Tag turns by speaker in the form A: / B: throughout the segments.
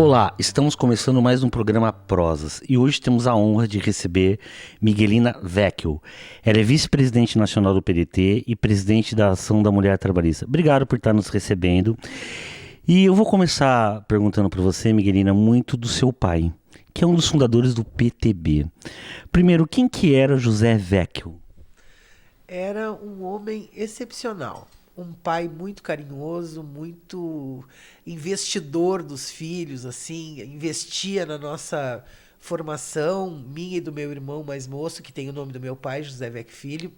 A: Olá, estamos começando mais um programa Prosas e hoje temos a honra de receber Miguelina Vecchio. Ela é vice-presidente nacional do PDT e presidente da Ação da Mulher Trabalhista. Obrigado por estar nos recebendo. E eu vou começar perguntando para você, Miguelina, muito do seu pai, que é um dos fundadores do PTB. Primeiro, quem que era José Vecchio?
B: Era um homem excepcional. Um pai muito carinhoso, muito investidor dos filhos, assim, investia na nossa formação, minha e do meu irmão mais moço, que tem o nome do meu pai, José Vec Filho.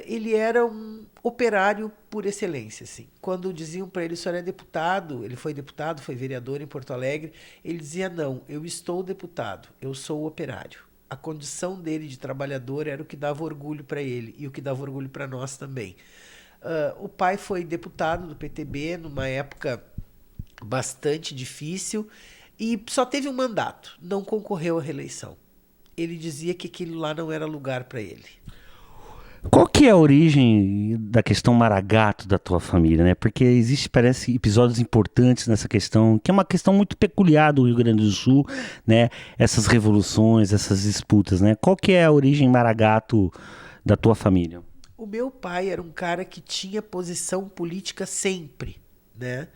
B: Ele era um operário por excelência, assim. Quando diziam para ele, o senhor é deputado, ele foi deputado, foi vereador em Porto Alegre, ele dizia, não, eu estou deputado, eu sou operário. A condição dele de trabalhador era o que dava orgulho para ele e o que dava orgulho para nós também. O pai foi deputado do PTB numa época bastante difícil e só teve um mandato, não concorreu à reeleição. Ele dizia que aquilo lá não era lugar para ele.
A: Qual que é a origem da questão Maragato da tua família, né? Porque existe, parece, episódios importantes nessa questão, que é uma questão muito peculiar do Rio Grande do Sul, né? Essas revoluções, essas disputas, né? Qual que é a origem Maragato da tua família?
B: O meu pai era um cara que tinha posição política sempre, né?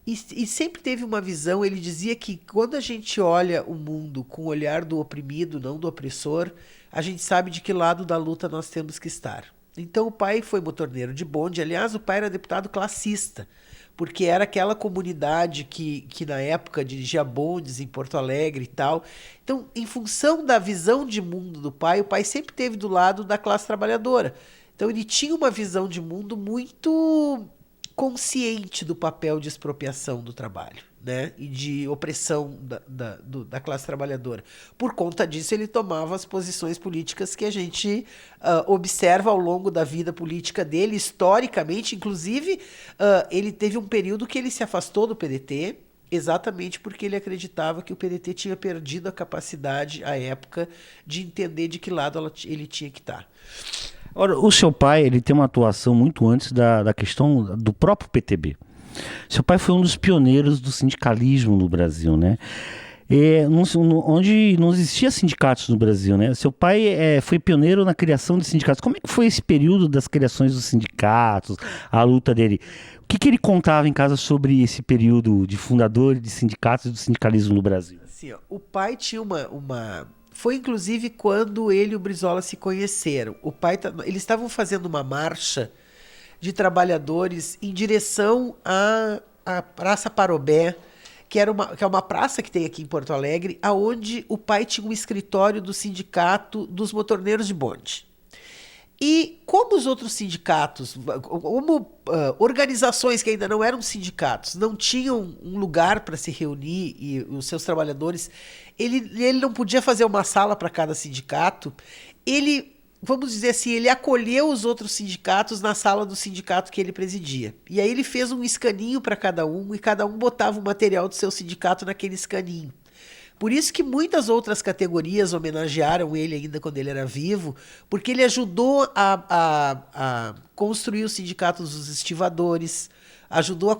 B: E sempre teve uma visão, ele dizia que quando a gente olha o mundo com o olhar do oprimido, não do opressor, a gente sabe de que lado da luta nós temos que estar. Então o pai foi motorneiro de bonde, aliás, o pai era deputado classista, porque era aquela comunidade que na época dirigia bondes em Porto Alegre e tal. Então, em função da visão de mundo do pai, o pai sempre esteve do lado da classe trabalhadora. Então ele tinha uma visão de mundo muito consciente do papel de expropriação do trabalho, né? E de opressão da classe trabalhadora. Por conta disso, ele tomava as posições políticas que a gente observa ao longo da vida política dele, historicamente. Inclusive, ele teve um período que ele se afastou do PDT, exatamente porque ele acreditava que o PDT tinha perdido a capacidade, à época, de entender de que lado ele tinha que estar.
A: Ora, o seu pai, ele tem uma atuação muito antes da questão do próprio PTB. Seu pai foi um dos pioneiros do sindicalismo no Brasil, né? Onde não existia sindicatos no Brasil, né? Seu pai foi pioneiro na criação de sindicatos. Como é que foi esse período das criações dos sindicatos, a luta dele? O que ele contava em casa sobre esse período de fundador de sindicatos e do sindicalismo no Brasil?
B: Assim, ó, o pai tinha uma. Foi inclusive quando ele e o Brizola se conheceram. Eles estavam fazendo uma marcha de trabalhadores em direção à Praça Parobé, que é uma praça que tem aqui em Porto Alegre, aonde o pai tinha um escritório do sindicato dos motorneiros de bonde. E como os outros sindicatos, como organizações que ainda não eram sindicatos, não tinham um lugar para se reunir e os seus trabalhadores, ele não podia fazer uma sala para cada sindicato, vamos dizer assim, ele acolheu os outros sindicatos na sala do sindicato que ele presidia. E aí ele fez um escaninho para cada um e cada um botava o material do seu sindicato naquele escaninho. Por isso que muitas outras categorias homenagearam ele ainda quando ele era vivo, porque ele ajudou a construir os sindicatos dos estivadores, ajudou a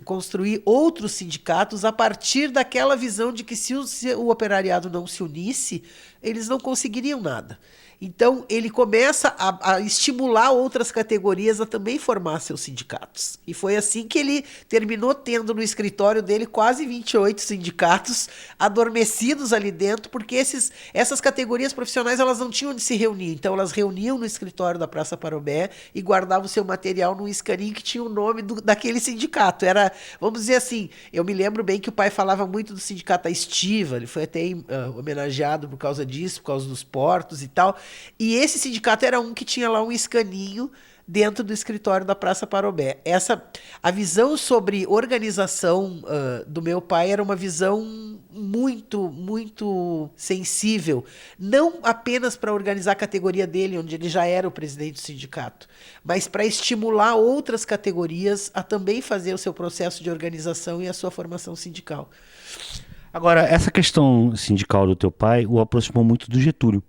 B: construir outros sindicatos a partir daquela visão de que se o operariado não se unisse, eles não conseguiriam nada. Então, ele começa a estimular outras categorias a também formar seus sindicatos. E foi assim que ele terminou tendo no escritório dele quase 28 sindicatos adormecidos ali dentro, porque essas categorias profissionais elas não tinham onde se reunir. Então, elas reuniam no escritório da Praça Parobé e guardavam seu material num escaninho que tinha o nome daquele sindicato. Era, vamos dizer assim, eu me lembro bem que o pai falava muito do sindicato da Estiva, ele foi até homenageado por causa disso, por causa dos portos e tal. E esse sindicato era um que tinha lá um escaninho dentro do escritório da Praça Parobé. A visão sobre organização do meu pai era uma visão muito, muito sensível, não apenas para organizar a categoria dele, onde ele já era o presidente do sindicato, mas para estimular outras categorias a também fazer o seu processo de organização e a sua formação sindical.
A: Agora, essa questão sindical do teu pai o aproximou muito do Getúlio.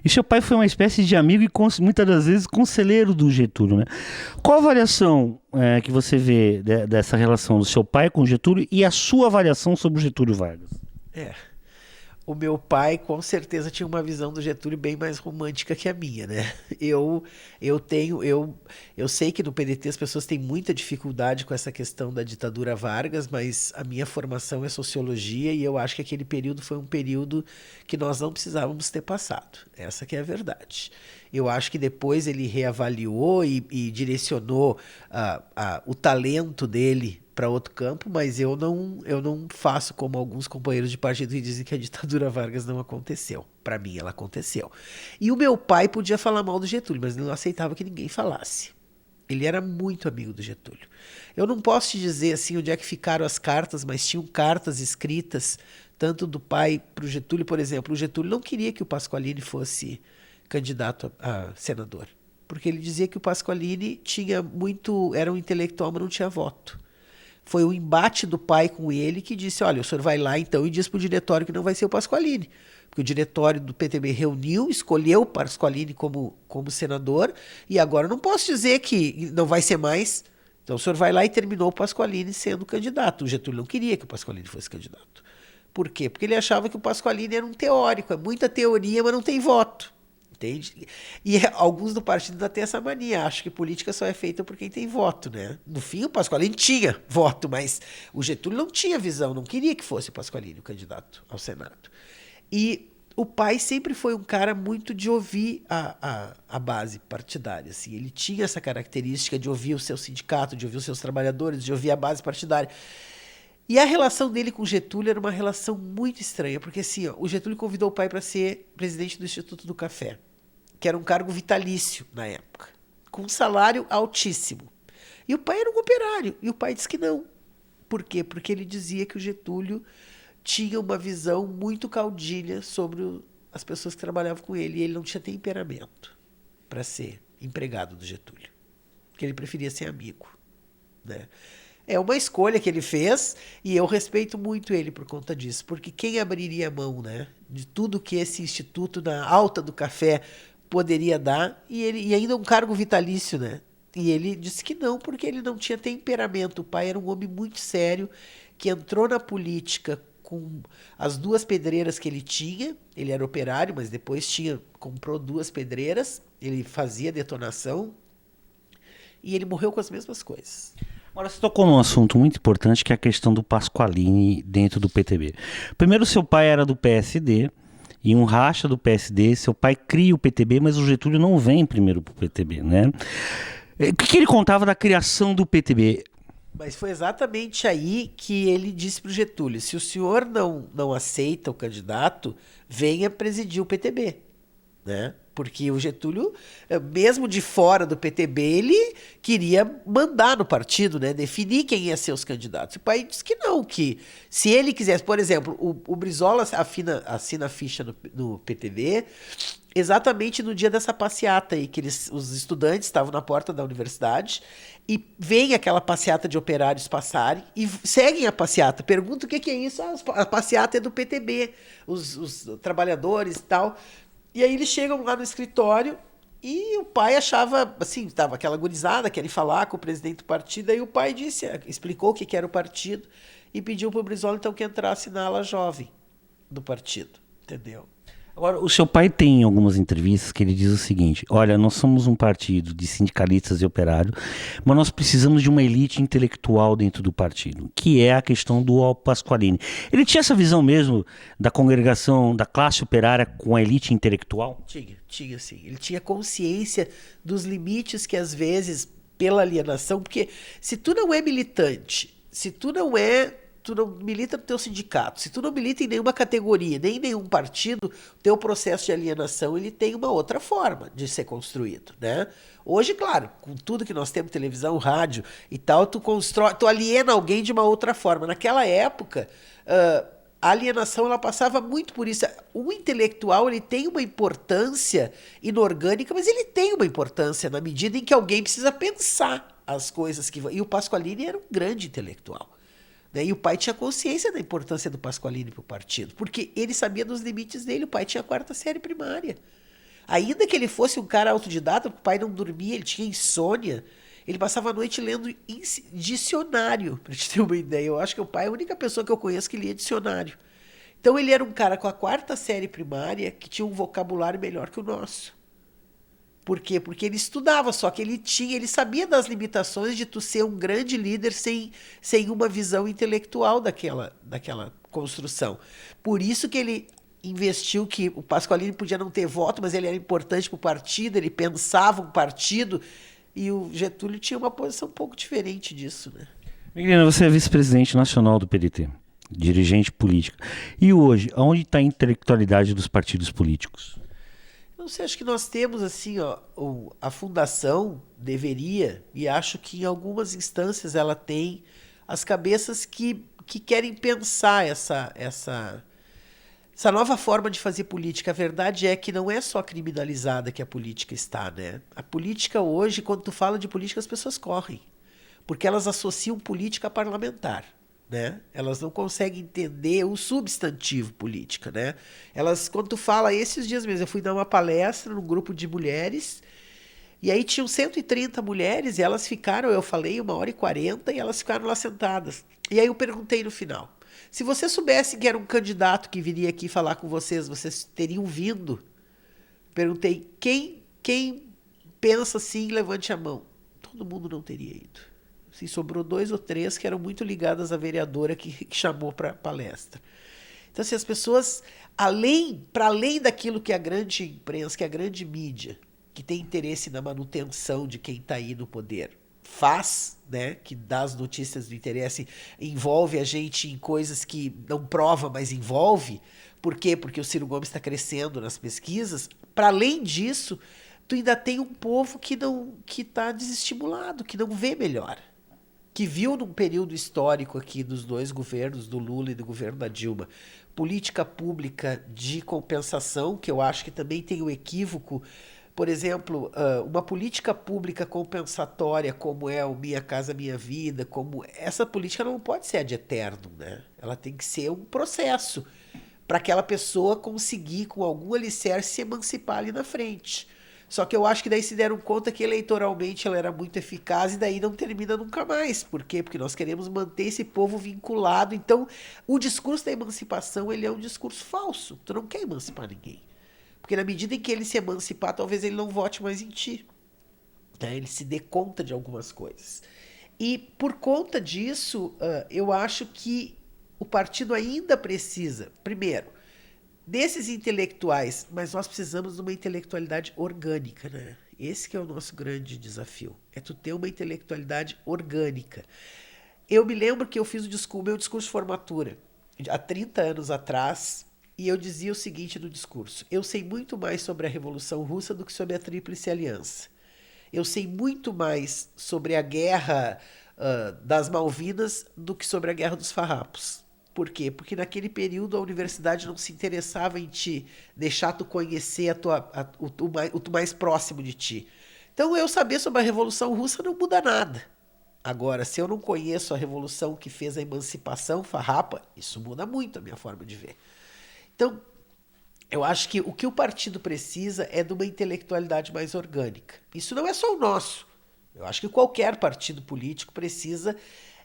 A: E seu pai foi uma espécie de amigo e muitas das vezes conselheiro do Getúlio, né? Qual a avaliação que você vê dessa relação do seu pai com o Getúlio e a sua avaliação sobre o Getúlio Vargas?
B: É. O meu pai, com certeza, tinha uma visão do Getúlio bem mais romântica que a minha, né? Eu sei que no PDT as pessoas têm muita dificuldade com essa questão da ditadura Vargas, mas a minha formação é sociologia e eu acho que aquele período foi um período que nós não precisávamos ter passado. Essa que é a verdade. Eu acho que depois ele reavaliou e direcionou o talento dele para outro campo, mas eu não faço como alguns companheiros de partido que dizem que a ditadura Vargas não aconteceu. Para mim, ela aconteceu. E o meu pai podia falar mal do Getúlio, mas ele não aceitava que ninguém falasse. Ele era muito amigo do Getúlio. Eu não posso te dizer assim onde é que ficaram as cartas, mas tinham cartas escritas, tanto do pai para o Getúlio, por exemplo. O Getúlio não queria que o Pasqualini fosse candidato a senador, porque ele dizia que o Pasqualini era um intelectual, mas não tinha voto. Foi o embate do pai com ele que disse, olha, o senhor vai lá então e diz para o diretório que não vai ser o Pasqualini. Porque o diretório do PTB reuniu, escolheu o Pasqualini como senador, e agora eu não posso dizer que não vai ser mais. Então o senhor vai lá e terminou o Pasqualini sendo candidato. O Getúlio não queria que o Pasqualini fosse candidato. Por quê? Porque ele achava que o Pasqualini era um teórico, é muita teoria, mas não tem voto. Entende? E alguns do partido ainda têm essa mania, acham que política só é feita por quem tem voto, né? No fim, o Pasqualini tinha voto, mas o Getúlio não tinha visão, não queria que fosse o Pasqualini o candidato ao Senado. E o pai sempre foi um cara muito de ouvir a base partidária. Assim. Ele tinha essa característica de ouvir o seu sindicato, de ouvir os seus trabalhadores, de ouvir a base partidária. E a relação dele com o Getúlio era uma relação muito estranha, porque assim, o Getúlio convidou o pai para ser presidente do Instituto do Café, que era um cargo vitalício na época, com um salário altíssimo. E o pai era um operário, e o pai disse que não. Por quê? Porque ele dizia que o Getúlio tinha uma visão muito caudilha sobre as pessoas que trabalhavam com ele, e ele não tinha temperamento para ser empregado do Getúlio, porque ele preferia ser amigo, né? É uma escolha que ele fez e eu respeito muito ele por conta disso, porque quem abriria mão, né, de tudo que esse instituto na alta do café poderia dar e ainda um cargo vitalício, né? E ele disse que não, porque ele não tinha temperamento. O pai era um homem muito sério que entrou na política com as 2 pedreiras que ele tinha. Ele era operário, mas depois comprou 2 pedreiras, ele fazia detonação e ele morreu com as mesmas coisas.
A: Agora, você tocou num assunto muito importante, que é a questão do Pasqualini dentro do PTB. Primeiro, seu pai era do PSD, e um racha do PSD, seu pai cria o PTB, mas o Getúlio não vem primeiro para o PTB, né? O que ele contava da criação do PTB?
B: Mas foi exatamente aí que ele disse para o Getúlio, se o senhor não aceita o candidato, venha presidir o PTB, né? Porque o Getúlio, mesmo de fora do PTB, ele queria mandar no partido, né? Definir quem ia ser os candidatos. O pai disse que não, que se ele quisesse... Por exemplo, o Brizola assina a ficha no PTB exatamente no dia dessa passeata aí, que os estudantes estavam na porta da universidade e vem aquela passeata de operários passarem e seguem a passeata. Perguntam o que é isso? A passeata é do PTB, os trabalhadores e tal... E aí eles chegam lá no escritório e o pai achava, assim, estava aquela gurizada, querem falar com o presidente do partido, aí o pai explicou o que era o partido e pediu para o Brizola, então, que entrasse na ala jovem do partido, entendeu?
A: Agora, o seu pai tem algumas entrevistas que ele diz o seguinte, olha, nós somos um partido de sindicalistas e operários, mas nós precisamos de uma elite intelectual dentro do partido, que é a questão do Pasqualini. Ele tinha essa visão mesmo da congregação, da classe operária com a elite intelectual?
B: Tinha sim. Ele tinha consciência dos limites que às vezes, pela alienação, porque se tu não é militante, se tu não milita no teu sindicato, se tu não milita em nenhuma categoria, nem em nenhum partido, o teu processo de alienação ele tem uma outra forma de ser construído, né? Hoje, claro, com tudo que nós temos, televisão, rádio e tal, tu aliena alguém de uma outra forma. Naquela época, a alienação ela passava muito por isso. O intelectual ele tem uma importância inorgânica, mas ele tem uma importância na medida em que alguém precisa pensar as coisas que... E o Pasqualini era um grande intelectual. né? E o pai tinha consciência da importância do Pasqualini para o partido, porque ele sabia dos limites dele. O pai tinha a quarta série primária. Ainda que ele fosse um cara autodidata, o pai não dormia, ele tinha insônia, ele passava a noite lendo dicionário, para te ter uma ideia. Eu acho que o pai é a única pessoa que eu conheço que lia dicionário. Então ele era um cara com a quarta série primária que tinha um vocabulário melhor que o nosso. Por quê? Porque ele estudava, só que ele sabia das limitações de tu ser um grande líder sem uma visão intelectual daquela construção. Por isso que ele investiu que o Pasqualini podia não ter voto, mas ele era importante para o partido, ele pensava um partido, e o Getúlio tinha uma posição um pouco diferente disso, né?
A: Miguelina, você é vice-presidente nacional do PDT, dirigente política. E hoje, aonde está a intelectualidade dos partidos políticos?
B: Não sei, acho que nós temos assim, ó, a fundação deveria, e acho que em algumas instâncias ela tem as cabeças que querem pensar essa nova forma de fazer política. A verdade é que não é só criminalizada que a política está, né? A política hoje, quando tu fala de política, as pessoas correm, porque elas associam política a parlamentar. Né? Elas não conseguem entender o substantivo política, né? Elas, quando tu fala, esses dias mesmo, eu fui dar uma palestra num grupo de mulheres, e aí tinham 130 mulheres, e elas ficaram, eu falei 1h40, e elas ficaram lá sentadas. E aí eu perguntei no final, se vocês soubessem que era um candidato que viria aqui falar com vocês, vocês teriam vindo? Perguntei, quem pensa assim, levante a mão. Todo mundo não teria ido. Assim, sobrou 2 ou 3 que eram muito ligadas à vereadora que chamou para palestra. Então, assim, as pessoas, para além daquilo que a grande imprensa, que a grande mídia, que tem interesse na manutenção de quem está aí no poder, faz, né, que dá as notícias do interesse, envolve a gente em coisas que não prova, mas envolve. Por quê? Porque o Ciro Gomes está crescendo nas pesquisas. Para além disso, tu ainda tem um povo que está desestimulado, que não vê melhor, que viu num período histórico aqui dos 2 governos, do Lula e do governo da Dilma, política pública de compensação, que eu acho que também tem o equívoco. Por exemplo, uma política pública compensatória como é o Minha Casa Minha Vida, como essa política não pode ser ad eternum, né? Ela tem que ser um processo para aquela pessoa conseguir, com algum alicerce, se emancipar ali na frente. Só que eu acho que daí se deram conta que eleitoralmente ela era muito eficaz e daí não termina nunca mais. Por quê? Porque nós queremos manter esse povo vinculado. Então, o discurso da emancipação, ele é um discurso falso. Tu não quer emancipar ninguém. Porque na medida em que ele se emancipar, talvez ele não vote mais em ti. Né? Ele se dê conta de algumas coisas. E por conta disso, eu acho que o partido ainda precisa, primeiro, desses intelectuais, mas nós precisamos de uma intelectualidade orgânica, né? Esse que é o nosso grande desafio, é tu ter uma intelectualidade orgânica. Eu me lembro que eu fiz meu discurso de formatura há 30 anos atrás, e eu dizia o seguinte no discurso: eu sei muito mais sobre a Revolução Russa do que sobre a Tríplice Aliança. Eu sei muito mais sobre a guerra das Malvinas do que sobre a Guerra dos Farrapos. Por quê? Porque naquele período a universidade não se interessava em te deixar tu conhecer o mais próximo de ti. Então eu saber sobre a Revolução Russa não muda nada. Agora, se eu não conheço a revolução que fez a emancipação farrapa, isso muda muito a minha forma de ver. Então, eu acho que o que o partido precisa é de uma intelectualidade mais orgânica. Isso não é só o nosso. Eu acho que qualquer partido político precisa.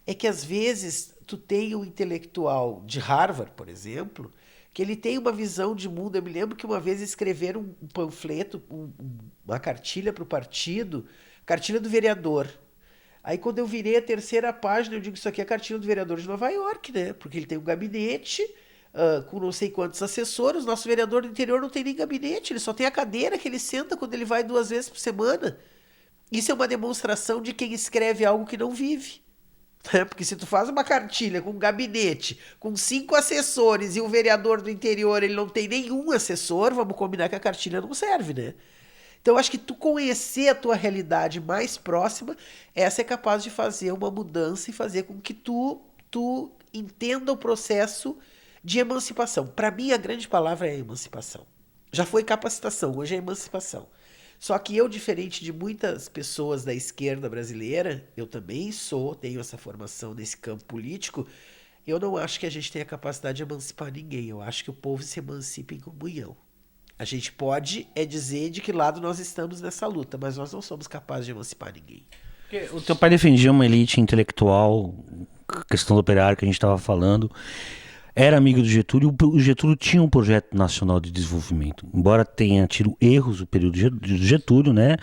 B: É que às vezes tu tem um intelectual de Harvard, por exemplo, que ele tem uma visão de mundo. Eu me lembro que uma vez escreveram um panfleto, uma cartilha para o partido, cartilha do vereador. Aí quando eu virei a 3ª página, eu digo, isso aqui é a cartilha do vereador de Nova York, né? Porque ele tem um gabinete com não sei quantos assessores. Nosso vereador do interior não tem nem gabinete, ele só tem a cadeira que ele senta quando ele vai 2 vezes por semana. Isso é uma demonstração de quem escreve algo que não vive. Porque se tu faz uma cartilha com um gabinete, com 5 assessores, e o vereador do interior ele não tem nenhum assessor, vamos combinar que a cartilha não serve, né? Então eu acho que tu conhecer a tua realidade mais próxima, essa é capaz de fazer uma mudança e fazer com que tu entenda o processo de emancipação. Para mim a grande palavra é emancipação. Já foi capacitação, hoje é emancipação. Só que eu, diferente de muitas pessoas da esquerda brasileira, eu também tenho essa formação nesse campo político, Eu não acho que a gente tenha capacidade de emancipar ninguém. Eu acho que o povo se emancipa em comunhão. A gente pode dizer de que lado nós estamos nessa luta, mas nós não somos capazes de emancipar ninguém.
A: Porque o teu pai defendia uma elite intelectual, a questão do operário que a gente estava falando, era amigo do Getúlio, e o Getúlio tinha um projeto nacional de desenvolvimento, embora tenha tido erros no período do Getúlio, né?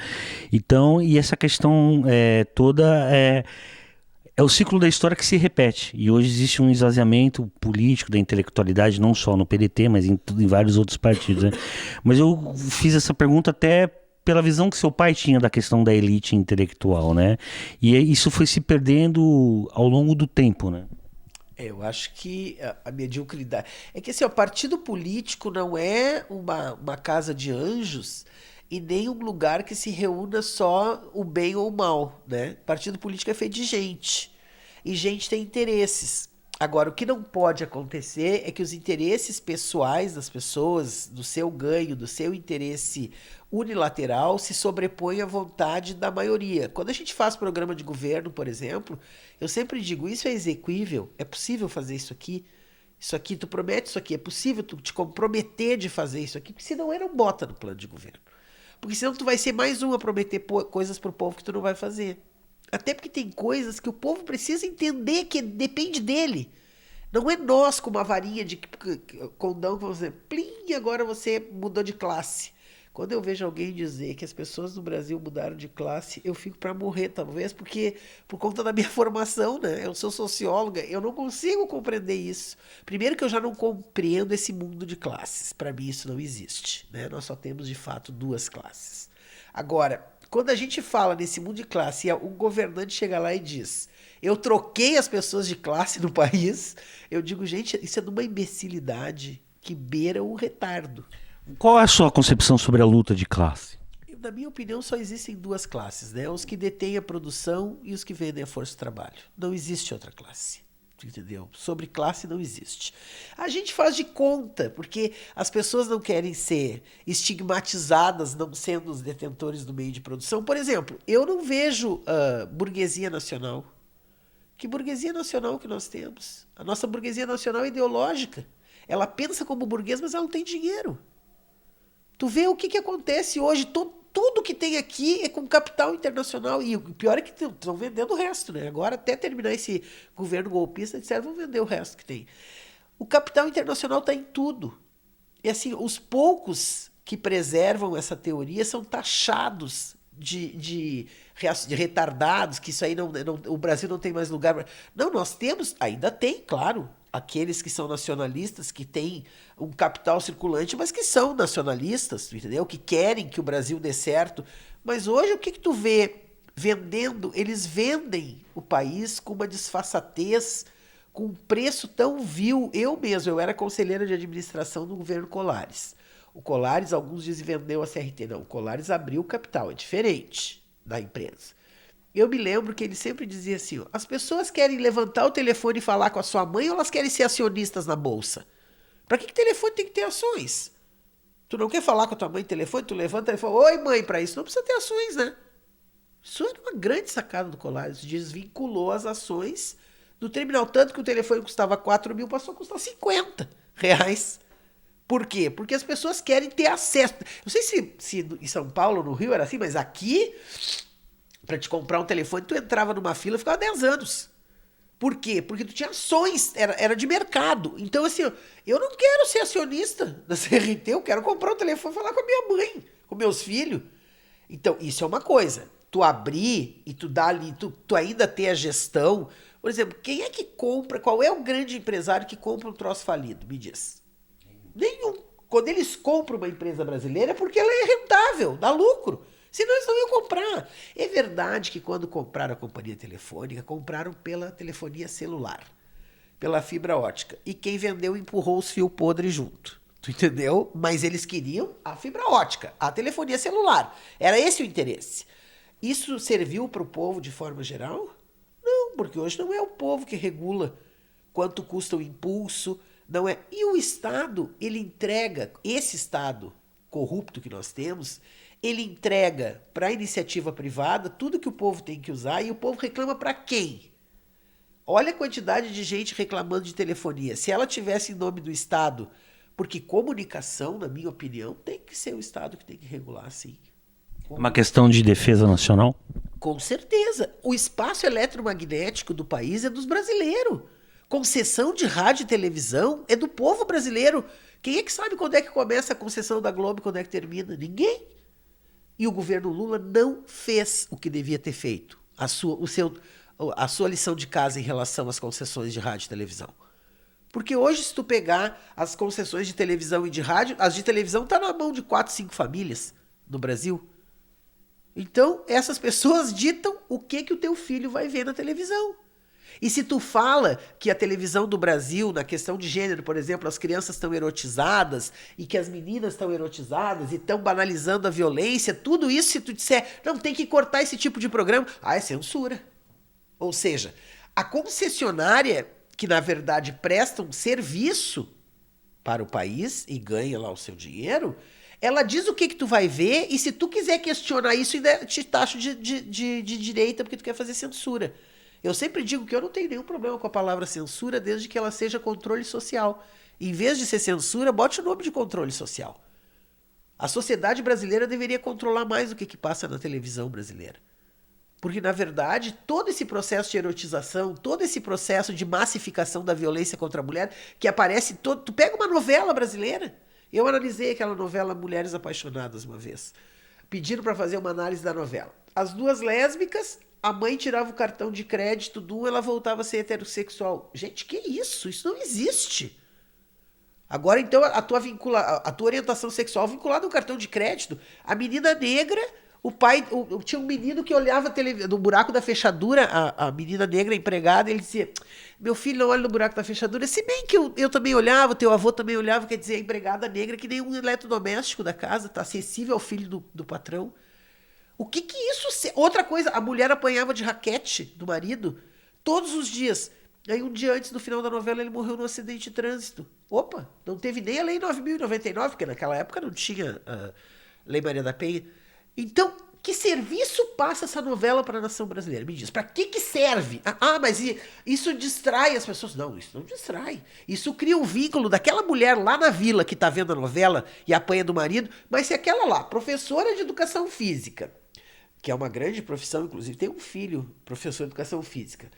A: Então, e essa questão toda é o ciclo da história que se repete. E hoje existe um esvaziamento político da intelectualidade, não só no PDT, mas em vários outros partidos, né? Mas eu fiz essa pergunta até pela visão que seu pai tinha da questão da elite intelectual, né? E isso foi se perdendo ao longo do tempo, né?
B: Eu acho que a mediocridade. É que assim, o partido político não é uma casa de anjos e nem um lugar que se reúna só o bem ou o mal, né? Partido político é feito de gente. E gente tem interesses. Agora, o que não pode acontecer é que os interesses pessoais das pessoas, do seu ganho, do seu interesse unilateral, se sobrepõem à vontade da maioria. Quando a gente faz programa de governo, por exemplo, eu sempre digo, isso é exequível, é possível fazer isso aqui, tu promete isso aqui, é possível tu te comprometer de fazer isso aqui, porque senão não bota no plano de governo. Porque senão tu vai ser mais um a prometer coisas pro povo que tu não vai fazer. Até porque tem coisas que o povo precisa entender que depende dele. Não é nós com uma varinha de condão que vamos dizer, plim, agora você mudou de classe. Quando eu vejo alguém dizer que as pessoas no Brasil mudaram de classe, eu fico para morrer, talvez, porque por conta da minha formação, né? Eu sou socióloga, eu não consigo compreender isso. Primeiro que eu já não compreendo esse mundo de classes. Para mim isso não existe, né? Nós só temos de fato duas classes. Agora, quando a gente fala nesse mundo de classe e um governante chega lá e diz: eu troquei as pessoas de classe no país, eu digo, gente, isso é de uma imbecilidade que beira o retardo.
A: Qual é a sua concepção sobre a luta de classe?
B: Na minha opinião, só existem duas classes, né? Os que detêm a produção e os que vendem a força de trabalho. Não existe outra classe. Entendeu? Sobre classe não existe. A gente faz de conta, porque as pessoas não querem ser estigmatizadas não sendo os detentores do meio de produção. Por exemplo, eu não vejo burguesia nacional. Que burguesia nacional que nós temos? A nossa burguesia nacional é ideológica. Ela pensa como burguês, mas ela não tem dinheiro. Tu vê o que acontece hoje, tudo que tem aqui é com capital internacional. E o pior é que estão vendendo o resto, né? Agora, até terminar esse governo golpista, disseram, vão vender o resto que tem. O capital internacional está em tudo. E assim, os poucos que preservam essa teoria são taxados de retardados, que isso aí o Brasil não tem mais lugar. Não, nós temos, ainda tem, claro, aqueles que são nacionalistas, que têm um capital circulante, mas que são nacionalistas, entendeu? Que querem que o Brasil dê certo. Mas hoje o que tu vê vendendo? Eles vendem o país com uma disfarçatez, com um preço tão vil. Eu era conselheira de administração do governo Colares. O Colares, alguns dizem, vendeu a CRT. Não, o Colares abriu o capital, é diferente da empresa. Eu me lembro que ele sempre dizia assim, ó, as pessoas querem levantar o telefone e falar com a sua mãe ou elas querem ser acionistas na bolsa? Para que telefone tem que ter ações? Tu não quer falar com a tua mãe no telefone, tu levanta e fala, oi mãe, para isso não precisa ter ações, né? Isso era uma grande sacada do Colares, desvinculou as ações do terminal, tanto que o telefone custava 4 mil, passou a custar 50 reais. Por quê? Porque as pessoas querem ter acesso. Não sei se em São Paulo, no Rio, era assim, mas aqui, para te comprar um telefone, tu entrava numa fila e ficava 10 anos. Por quê? Porque tu tinha ações, era de mercado. Então, assim, eu não quero ser acionista da CRT, eu quero comprar um telefone e falar com a minha mãe, com meus filhos. Então, isso é uma coisa. Tu abrir e tu dar ali, tu ainda ter a gestão. Por exemplo, quem é que compra, qual é o grande empresário que compra um troço falido? Me diz. Nenhum. Quando eles compram uma empresa brasileira é porque ela é rentável, dá lucro. Senão eles não iam comprar. É verdade que quando compraram a companhia telefônica, compraram pela telefonia celular, pela fibra ótica. E quem vendeu empurrou os fios podres junto. Tu entendeu? Mas eles queriam a fibra ótica, a telefonia celular. Era esse o interesse. Isso serviu para o povo de forma geral? Não, porque hoje não é o povo que regula quanto custa o impulso, não é. E o Estado, ele entrega, esse Estado corrupto que nós temos, ele entrega para a iniciativa privada tudo que o povo tem que usar e o povo reclama para quem? Olha a quantidade de gente reclamando de telefonia. Se ela tivesse em nome do Estado, porque comunicação, na minha opinião, tem que ser o Estado que tem que regular, sim.
A: Uma questão de defesa nacional?
B: Com certeza. O espaço eletromagnético do país é dos brasileiros. Concessão de rádio e televisão é do povo brasileiro. Quem é que sabe quando é que começa a concessão da Globo e quando é que termina? Ninguém. E o governo Lula não fez o que devia ter feito. A sua lição de casa em relação às concessões de rádio e televisão. Porque hoje, se tu pegar as concessões de televisão e de rádio, as de televisão estão na mão de 4, 5 famílias no Brasil. Então, essas pessoas ditam o que o teu filho vai ver na televisão. E se tu fala que a televisão do Brasil, na questão de gênero, por exemplo, as crianças estão erotizadas e que as meninas estão erotizadas e estão banalizando a violência, tudo isso, se tu disser, não, tem que cortar esse tipo de programa, é censura. Ou seja, a concessionária, que na verdade presta um serviço para o país e ganha lá o seu dinheiro, ela diz o que tu vai ver e se tu quiser questionar isso, ainda te taxa de direita porque tu quer fazer censura. Eu sempre digo que eu não tenho nenhum problema com a palavra censura desde que ela seja controle social. Em vez de ser censura, bote o nome de controle social. A sociedade brasileira deveria controlar mais o que passa na televisão brasileira. Porque, na verdade, todo esse processo de erotização, todo esse processo de massificação da violência contra a mulher, que aparece todo... Tu pega uma novela brasileira. Eu analisei aquela novela Mulheres Apaixonadas uma vez. Pediram para fazer uma análise da novela. As duas lésbicas, a mãe tirava o cartão de crédito do ela voltava a ser heterossexual. Gente, que isso? Isso não existe. Agora, então, a tua orientação sexual vinculada ao cartão de crédito. A menina negra... O pai, tinha um menino que olhava no buraco da fechadura, a menina negra empregada, ele dizia, meu filho não olha no buraco da fechadura, se bem que eu também olhava, teu avô também olhava, quer dizer, a empregada negra que nem um eletrodoméstico da casa, tá acessível ao filho do patrão. O que isso... Outra coisa, a mulher apanhava de raquete do marido todos os dias. Aí um dia antes do final da novela ele morreu num acidente de trânsito. Opa, não teve nem a Lei 9.099, porque naquela época não tinha a Lei Maria da Penha. Então, que serviço passa essa novela para a nação brasileira? Me diz, para que serve? Mas isso distrai as pessoas. Não, isso não distrai. Isso cria um vínculo daquela mulher lá na vila que está vendo a novela e apanha do marido, mas se aquela lá, professora de educação física, que é uma grande profissão, inclusive tem um filho, professor de educação física,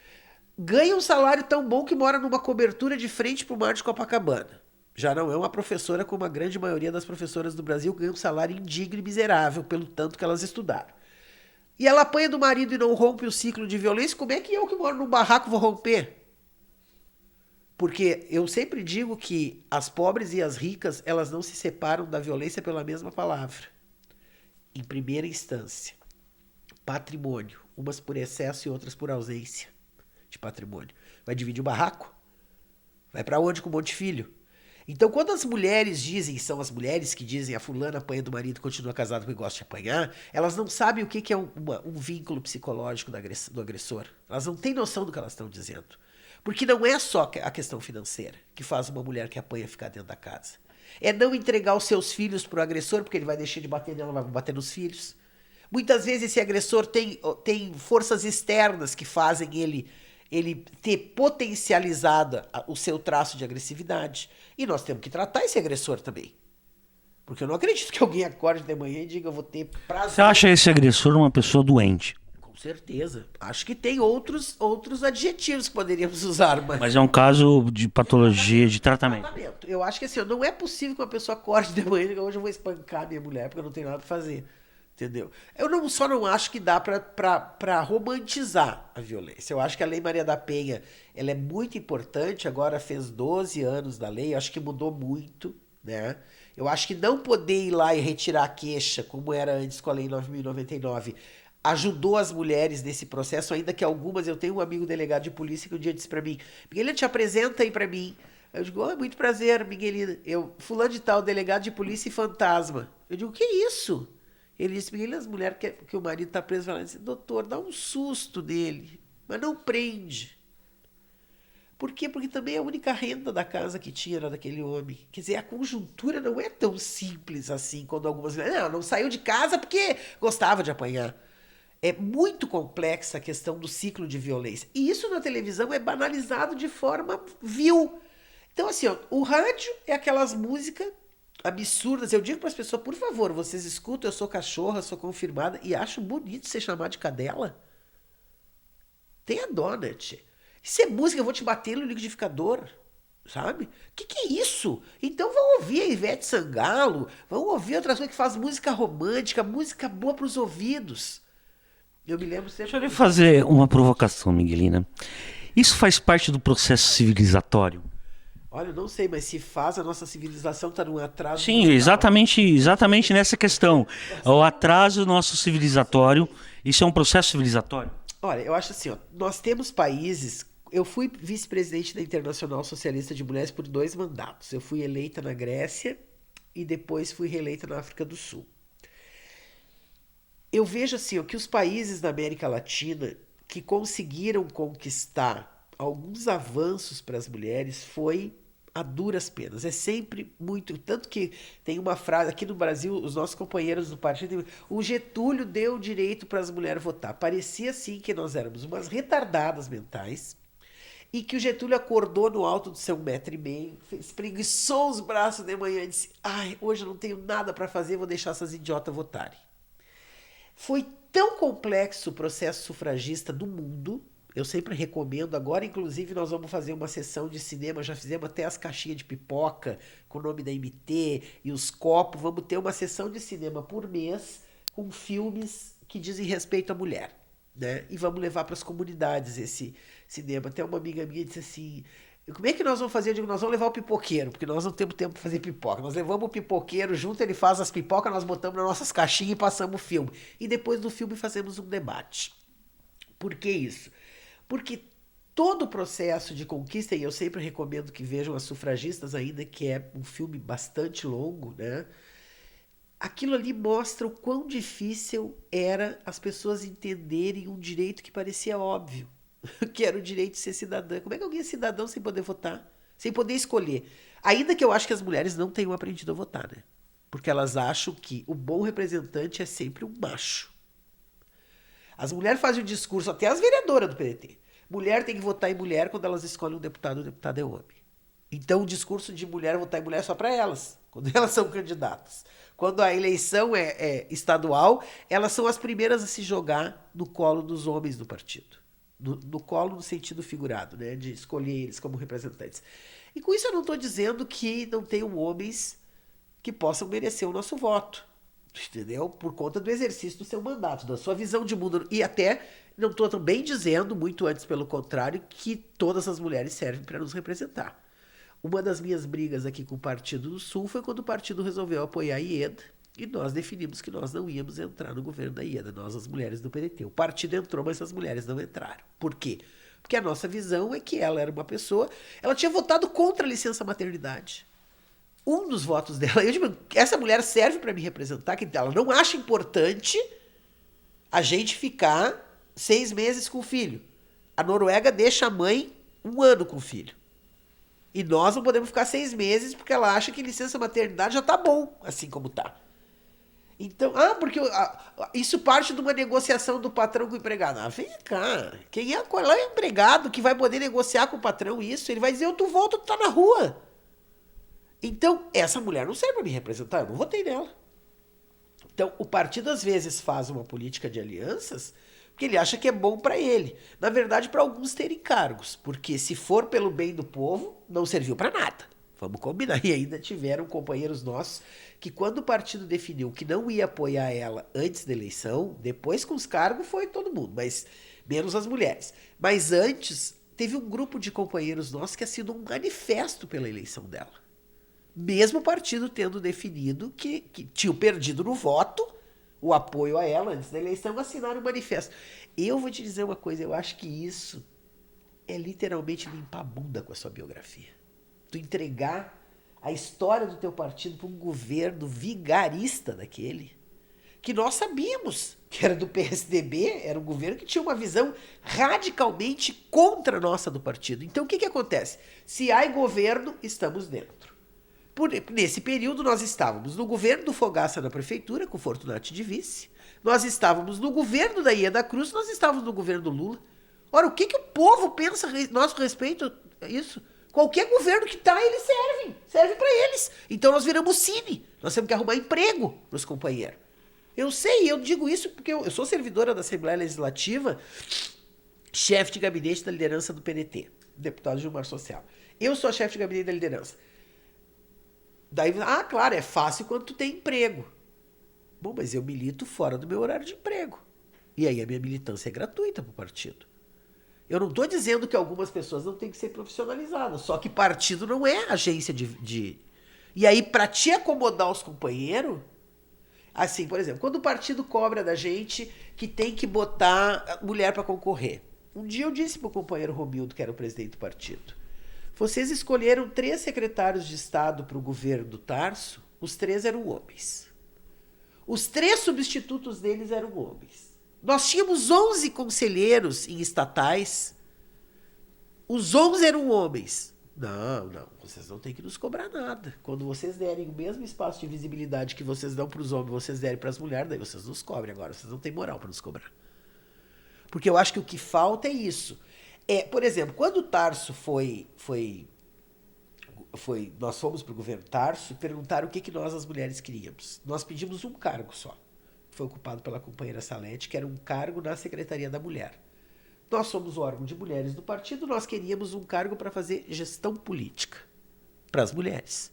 B: ganha um salário tão bom que mora numa cobertura de frente para o mar de Copacabana. Já não é uma professora como a grande maioria das professoras do Brasil ganha um salário indigno e miserável pelo tanto que elas estudaram. E ela apanha do marido e não rompe o ciclo de violência, como é que eu que moro num barraco vou romper? Porque eu sempre digo que as pobres e as ricas, elas não se separam da violência pela mesma palavra. Em primeira instância, patrimônio, umas por excesso e outras por ausência de patrimônio. Vai dividir o barraco? Vai para onde com um monte de filho? Então, quando as mulheres dizem, são as mulheres que dizem a fulana apanha do marido e continua casada porque gosta de apanhar, elas não sabem o que é um vínculo psicológico do agressor. Elas não têm noção do que elas estão dizendo. Porque não é só a questão financeira que faz uma mulher que apanha ficar dentro da casa. É não entregar os seus filhos para o agressor, porque ele vai deixar de bater nela, vai bater nos filhos. Muitas vezes esse agressor tem forças externas que fazem ele ter potencializado o seu traço de agressividade. E nós temos que tratar esse agressor também. Porque eu não acredito que alguém acorde de manhã e diga, eu vou ter prazer.
A: Você acha esse agressor uma pessoa doente?
B: Com certeza. Acho que tem outros adjetivos que poderíamos usar.
A: Mas é um caso de patologia, de tratamento.
B: Eu acho que assim, não é possível que uma pessoa acorde de manhã e diga, hoje eu vou espancar minha mulher porque eu não tenho nada para fazer. Entendeu? Eu só não acho que dá para romantizar a violência. Eu acho que a Lei Maria da Penha ela é muito importante, agora fez 12 anos da lei, eu acho que mudou muito, né? Eu acho que não poder ir lá e retirar a queixa, como era antes com a Lei 9.099, ajudou as mulheres nesse processo, ainda que algumas, eu tenho um amigo delegado de polícia que um dia disse para mim, Miguelina, te apresenta aí para mim. Eu digo, muito prazer, Miguelina. Fulano de tal, delegado de polícia e fantasma. Eu digo, que isso? Ele disse, Miguel, as mulheres que o marido está preso, ela disse, doutor, dá um susto nele, mas não prende. Por quê? Porque também a única renda da casa que tinha era daquele homem. Quer dizer, a conjuntura não é tão simples assim, quando algumas mulheres, não saiu de casa porque gostava de apanhar. É muito complexa a questão do ciclo de violência. E isso na televisão é banalizado de forma vil. Então, assim, ó, o rádio é aquelas músicas absurdas. Eu digo para as pessoas, por favor, vocês escutam, eu sou cachorra, sou confirmada, e acho bonito ser chamada de cadela. Tenha dó, né, tchê? Isso é música, eu vou te bater no liquidificador. Sabe? Que é isso? Então vão ouvir a Ivete Sangalo, vão ouvir outras coisas que faz música romântica, música boa para os ouvidos. Eu me lembro sempre.
A: Deixa eu lhe fazer uma provocação, Miguelina. Isso faz parte do processo civilizatório?
B: Olha, eu não sei, mas se faz, a nossa civilização está num atraso.
A: Sim, exatamente nessa questão. O atraso nosso civilizatório, isso é um processo civilizatório?
B: Olha, eu acho assim, ó, nós temos países. Eu fui vice-presidente da Internacional Socialista de Mulheres por 2 mandatos. Eu fui eleita na Grécia e depois fui reeleita na África do Sul. Eu vejo assim, ó, que os países da América Latina que conseguiram conquistar alguns avanços para as mulheres foi a duras penas. É sempre muito. Tanto que tem uma frase aqui no Brasil, os nossos companheiros do partido, o Getúlio deu direito para as mulheres votar. Parecia assim que nós éramos umas retardadas mentais e que o Getúlio acordou no alto do seu 1,5 m, espreguiçou os braços de manhã e disse: ai, hoje eu não tenho nada para fazer, vou deixar essas idiotas votarem. Foi tão complexo o processo sufragista do mundo. Eu sempre recomendo, agora inclusive nós vamos fazer uma sessão de cinema, já fizemos até as caixinhas de pipoca com o nome da MT e os copos, vamos ter uma sessão de cinema por mês com filmes que dizem respeito à mulher, né? E vamos levar para as comunidades esse cinema. Até uma amiga minha disse assim, como é que nós vamos fazer? Eu digo, nós vamos levar o pipoqueiro, porque nós não temos tempo para fazer pipoca. Nós levamos o pipoqueiro junto, ele faz as pipocas, nós botamos nas nossas caixinhas e passamos o filme. E depois do filme fazemos um debate. Por que isso? Porque todo o processo de conquista, e eu sempre recomendo que vejam As Sufragistas, ainda que é um filme bastante longo, né? Aquilo ali mostra o quão difícil era as pessoas entenderem um direito que parecia óbvio, que era o direito de ser cidadã. Como é que alguém é cidadão sem poder votar? Sem poder escolher? Ainda que eu acho que as mulheres não tenham aprendido a votar, né? Porque elas acham que o bom representante é sempre um macho. As mulheres fazem o discurso, até as vereadoras do PDT. Mulher tem que votar em mulher quando elas escolhem um deputado, o deputado é homem. Então o discurso de mulher votar em mulher é só para elas, quando elas são candidatas. Quando a eleição é estadual, elas são as primeiras a se jogar no colo dos homens do partido. No colo no sentido figurado, né? De escolher eles como representantes. E com isso eu não estou dizendo que não tenham homens que possam merecer o nosso voto. Entendeu? Por conta do exercício do seu mandato, da sua visão de mundo. E até não estou também dizendo, muito antes pelo contrário, que todas as mulheres servem para nos representar. Uma das minhas brigas aqui com o Partido do Sul foi quando o partido resolveu apoiar a Ieda e nós definimos que nós não íamos entrar no governo da Ieda, nós as mulheres do PDT. O partido entrou, mas as mulheres não entraram. Por quê? Porque a nossa visão é que ela era uma pessoa, ela tinha votado contra a licença maternidade. Um dos votos dela, eu digo, essa mulher serve para me representar, que ela não acha importante a gente ficar 6 meses com o filho. A Noruega deixa a mãe 1 ano com o filho. E nós não podemos ficar 6 meses porque ela acha que licença maternidade já tá bom, assim como tá. Então, porque isso parte de uma negociação do patrão com o empregado. Vem cá, qual é o empregado que vai poder negociar com o patrão isso? Ele vai dizer, tu volta, tu tá na rua. Então, essa mulher não serve para me representar, eu não votei nela. Então, o partido às vezes faz uma política de alianças porque ele acha que é bom para ele. Na verdade, para alguns terem cargos, porque se for pelo bem do povo, não serviu para nada. Vamos combinar. E ainda tiveram companheiros nossos que quando o partido definiu que não ia apoiar ela antes da eleição, depois com os cargos foi todo mundo, mas menos as mulheres. Mas antes, teve um grupo de companheiros nossos que assinou um manifesto pela eleição dela. Mesmo o partido tendo definido que tinham perdido no voto o apoio a ela antes da eleição, assinaram um manifesto. Eu vou te dizer uma coisa, eu acho que isso é literalmente limpar a bunda com a sua biografia. Tu entregar a história do teu partido para um governo vigarista daquele, que nós sabíamos que era do PSDB, era um governo que tinha uma visão radicalmente contra a nossa do partido. Então o que acontece? Se há governo, estamos dentro. Nesse período nós estávamos no governo do Fogaça na prefeitura, com Fortunati de vice. Nós estávamos no governo da Ieda Cruz, nós estávamos no governo do Lula. Ora, o que o povo pensa a nosso respeito a isso? Qualquer governo que tá, eles serve para eles. Então nós viramos cine, nós temos que arrumar emprego pros companheiros. Eu sei, eu digo isso porque eu sou servidora da Assembleia Legislativa, chefe de gabinete da liderança do PDT, deputado Gilmar Social. Eu sou a chefe de gabinete da liderança. Daí, claro, é fácil quando tu tem emprego. Bom, mas eu milito fora do meu horário de emprego. E aí a minha militância é gratuita pro partido. Eu não estou dizendo que algumas pessoas não têm que ser profissionalizadas, só que partido não é agência de... E aí, para te acomodar os companheiros, assim, por exemplo, quando o partido cobra da gente que tem que botar mulher para concorrer. Um dia eu disse pro companheiro Romildo, que era o presidente do partido, vocês escolheram 3 secretários de Estado para o governo do Tarso, os 3 eram homens. Os 3 substitutos deles eram homens. Nós tínhamos 11 conselheiros em estatais. Os 11 eram homens. Não, vocês não têm que nos cobrar nada. Quando vocês derem o mesmo espaço de visibilidade que vocês dão para os homens, vocês derem para as mulheres, daí vocês nos cobrem agora. Vocês não têm moral para nos cobrar. Porque eu acho que o que falta é isso. Por exemplo, quando o Tarso nós fomos para o governo Tarso e perguntaram o que nós, as mulheres, queríamos. Nós pedimos um cargo só. Foi ocupado pela companheira Salete, que era um cargo na Secretaria da Mulher. Nós somos o órgão de mulheres do partido, nós queríamos um cargo para fazer gestão política para as mulheres.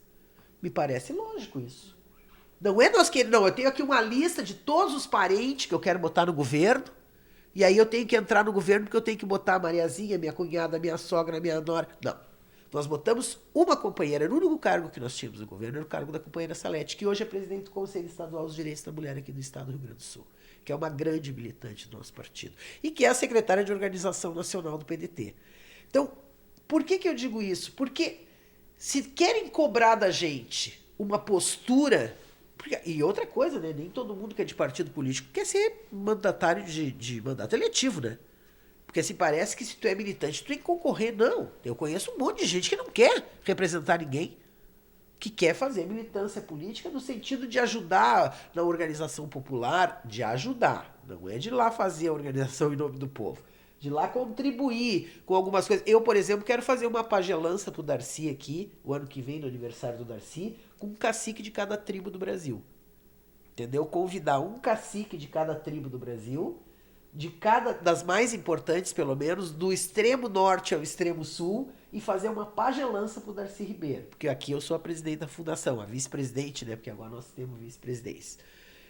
B: Me parece lógico isso. Não é nós queremos, não, eu tenho aqui uma lista de todos os parentes que eu quero botar no governo, e aí eu tenho que entrar no governo porque eu tenho que botar a Mariazinha, minha cunhada, minha sogra, minha nora. Não. Nós botamos uma companheira, era o único cargo que nós tínhamos no governo, era o cargo da companheira Salete, que hoje é presidente do Conselho Estadual dos Direitos da Mulher aqui do estado do Rio Grande do Sul, que é uma grande militante do nosso partido, e que é a secretária de Organização Nacional do PDT. Então, por que eu digo isso? Porque se querem cobrar da gente uma postura... E outra coisa, né? Nem todo mundo que é de partido político quer ser mandatário de mandato eletivo, né? Porque assim, parece que se tu é militante, tu tem que concorrer. Não. Eu conheço um monte de gente que não quer representar ninguém, que quer fazer militância política no sentido de ajudar na organização popular, de ajudar. Não é de ir lá fazer a organização em nome do povo. De ir lá contribuir com algumas coisas. Eu, por exemplo, quero fazer uma pagelança pro Darcy aqui, o ano que vem, no aniversário do Darcy, com um cacique de cada tribo do Brasil. Entendeu? Convidar um cacique de cada tribo do Brasil, de cada das mais importantes, pelo menos, do extremo norte ao extremo sul, e fazer uma pagelança pro Darcy Ribeiro. Porque aqui eu sou a presidente da fundação, a vice-presidente, né? Porque agora nós temos vice-presidência.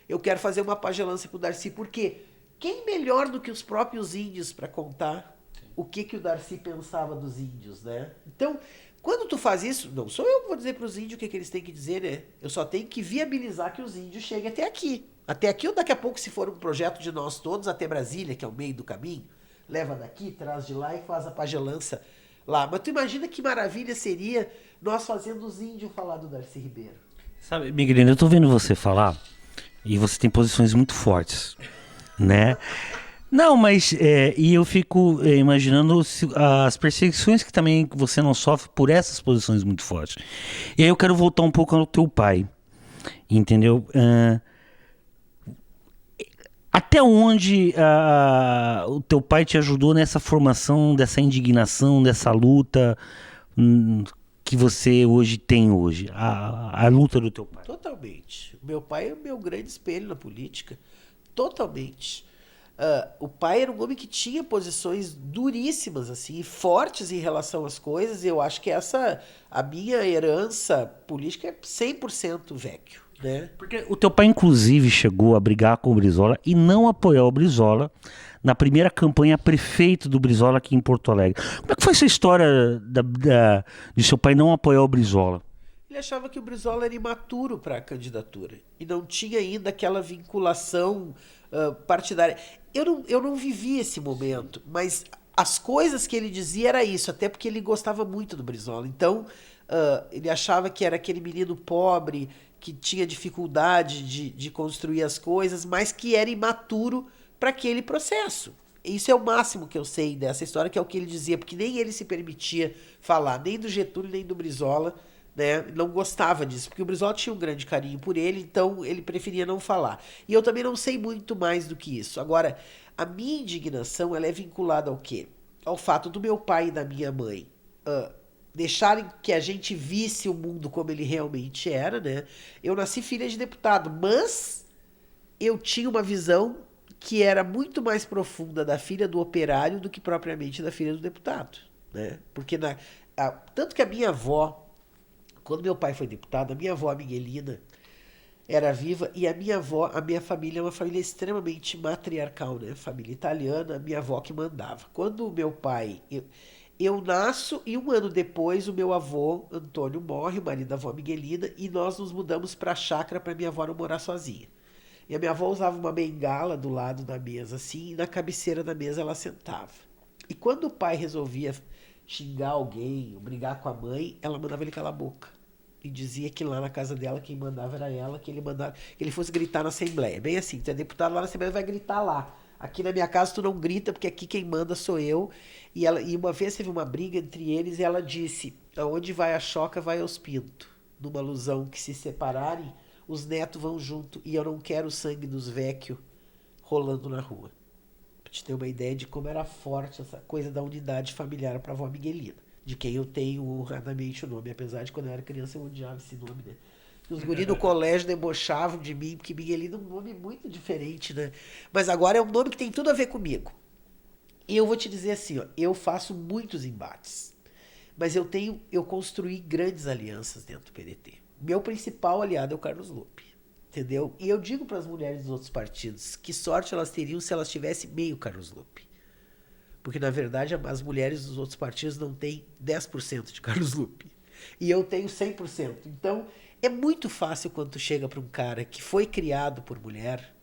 B: Eu quero fazer uma pagelança pro Darcy, porque quem melhor do que os próprios índios para contar o que o Darcy pensava dos índios, né? Então, quando tu faz isso, não sou eu que vou dizer para os índios o que eles têm que dizer, né? Eu só tenho que viabilizar que os índios cheguem até aqui. Até aqui ou daqui a pouco, se for um projeto de nós todos, até Brasília, que é o meio do caminho, leva daqui, traz de lá e faz a pagelança lá. Mas tu imagina que maravilha seria nós fazendo os índios falar do Darcy Ribeiro.
A: Sabe, Miguelina, eu tô vendo você falar e você tem posições muito fortes, né? Não, mas e eu fico imaginando as perseguições que também você não sofre por essas posições muito fortes. E aí eu quero voltar um pouco ao teu pai, entendeu? Até onde o teu pai te ajudou nessa formação, dessa indignação, dessa luta que você hoje tem hoje? A luta do teu pai.
B: Totalmente. Meu pai é o meu grande espelho na política. Totalmente. O pai era um homem que tinha posições duríssimas, assim, fortes em relação às coisas, e eu acho que a minha herança política é 100% Vecchio, né?
A: Porque o teu pai, inclusive, chegou a brigar com o Brizola e não apoiar o Brizola na primeira campanha a prefeito do Brizola aqui em Porto Alegre. Como é que foi essa história de seu pai não apoiar o Brizola?
B: Ele achava que o Brizola era imaturo para a candidatura e não tinha ainda aquela vinculação partidária. Eu não vivi esse momento, mas as coisas que ele dizia era isso, até porque ele gostava muito do Brizola. Então, ele achava que era aquele menino pobre, que tinha dificuldade de construir as coisas, mas que era imaturo para aquele processo. Isso é o máximo que eu sei dessa história, que é o que ele dizia, porque nem ele se permitia falar, nem do Getúlio, nem do Brizola, né? Não gostava disso, porque o Brizola tinha um grande carinho por ele, então ele preferia não falar. E eu também não sei muito mais do que isso. Agora, a minha indignação, ela é vinculada ao quê? Ao fato do meu pai e da minha mãe deixarem que a gente visse o mundo como ele realmente era, né? Eu nasci filha de deputado, mas eu tinha uma visão que era muito mais profunda da filha do operário do que propriamente da filha do deputado, né? Porque tanto que a minha avó, quando meu pai foi deputado, a minha avó, a Miguelina, era viva e a minha avó, a minha família é uma família extremamente matriarcal, né? Família italiana, a minha avó que mandava. Quando o meu pai, eu nasço e um ano depois o meu avô Antônio morre, o marido da avó Miguelina, e nós nos mudamos para a chácara para minha avó não morar sozinha. E a minha avó usava uma bengala do lado da mesa, assim, e na cabeceira da mesa ela sentava. E quando o pai resolvia xingar alguém, ou brigar com a mãe, ela mandava ele calar a boca. E dizia que lá na casa dela quem mandava era ela, que ele mandava, que ele fosse gritar na Assembleia. Bem assim, tu é deputado lá na Assembleia, vai gritar lá. Aqui na minha casa tu não grita, porque aqui quem manda sou eu. E uma vez teve uma briga entre eles e ela disse: aonde vai a choca, vai aos pintos. Numa alusão que se separarem, os netos vão junto. E eu não quero o sangue dos vecchios rolando na rua. Pra te ter uma ideia de como era forte essa coisa da unidade familiar pra avó Miguelina. De quem eu tenho honradamente o nome. Apesar de quando eu era criança eu odiava esse nome, né? Os guris no colégio debochavam de mim, porque Miguelina é um nome muito diferente, né? Mas agora é um nome que tem tudo a ver comigo. E eu vou te dizer assim, ó, eu faço muitos embates. Mas eu construí grandes alianças dentro do PDT. Meu principal aliado é o Carlos Lupe. Entendeu? E eu digo para as mulheres dos outros partidos, que sorte elas teriam se elas tivessem meio Carlos Lupe. Porque, na verdade, as mulheres dos outros partidos não têm 10% de Carlos Lupe. E eu tenho 100%. Então, é muito fácil quando tu chega para um cara que foi criado por mulher,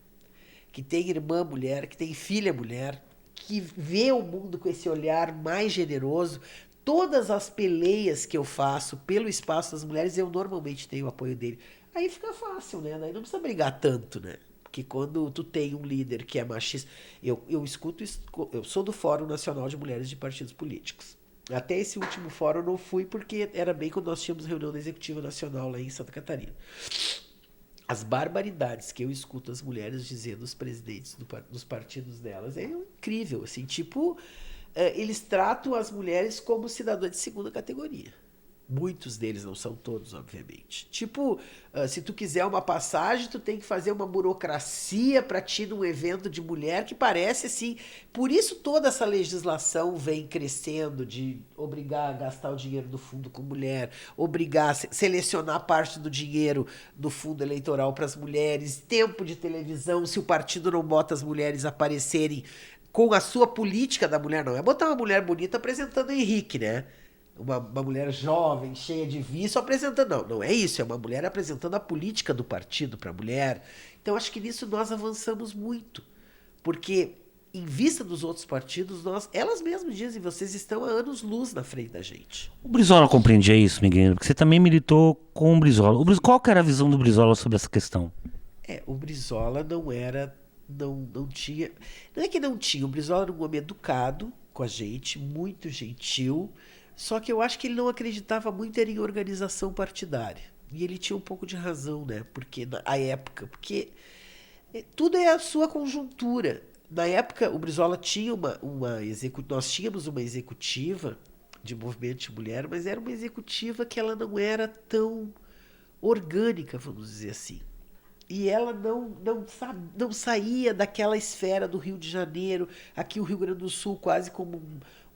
B: que tem irmã mulher, que tem filha mulher, que vê o mundo com esse olhar mais generoso. Todas as peleias que eu faço pelo espaço das mulheres, eu normalmente tenho o apoio dele. Aí fica fácil, né? Daí não precisa brigar tanto, né? Porque quando tu tem um líder que é machista... Eu escuto... Eu sou do Fórum Nacional de Mulheres de Partidos Políticos. Até esse último fórum eu não fui porque era bem quando nós tínhamos reunião da Executiva Nacional lá em Santa Catarina. As barbaridades que eu escuto as mulheres dizendo os presidentes dos partidos delas é incrível, assim, tipo, eles tratam as mulheres como cidadãs de segunda categoria. Muitos deles, não são todos, obviamente. Tipo, se tu quiser uma passagem, tu tem que fazer uma burocracia para ti num evento de mulher que parece assim. Por isso toda essa legislação vem crescendo de obrigar a gastar o dinheiro do fundo com mulher, obrigar a selecionar parte do dinheiro do fundo eleitoral para as mulheres, tempo de televisão, se o partido não bota as mulheres aparecerem com a sua política da mulher, não é botar uma mulher bonita apresentando o Henrique, né? Uma mulher jovem, cheia de vício, apresentando. Não, não é isso. É uma mulher apresentando a política do partido para a mulher. Então, acho que nisso nós avançamos muito. Porque, em vista dos outros partidos, elas mesmas dizem, vocês estão há anos-luz na frente da gente.
A: O Brizola compreendia isso, Miguel? Porque você também militou com o Brizola. Qual que era a visão do Brizola sobre essa questão?
B: O Brizola não era... Não tinha... Não é que não tinha. O Brizola era um homem educado com a gente, muito gentil. Só que eu acho que ele não acreditava muito em organização partidária. E ele tinha um pouco de razão, né? Porque na época, porque tudo é a sua conjuntura. Na época, o Brizola tinha nós tínhamos uma executiva de movimento de mulher, mas era uma executiva que ela não era tão orgânica, vamos dizer assim. E ela não saía daquela esfera do Rio de Janeiro, aqui o Rio Grande do Sul quase como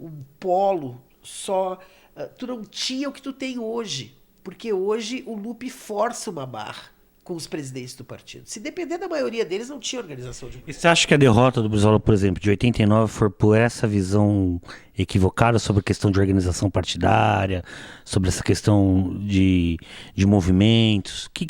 B: um polo só. Tu não tinha o que tu tem hoje, porque hoje o Lupe força uma barra com os presidentes do partido. Se depender da maioria deles, não tinha organização de...
A: E você acha que a derrota do Brizola, por exemplo, de 89 foi por essa visão equivocada sobre a questão de organização partidária, sobre essa questão de movimentos? O que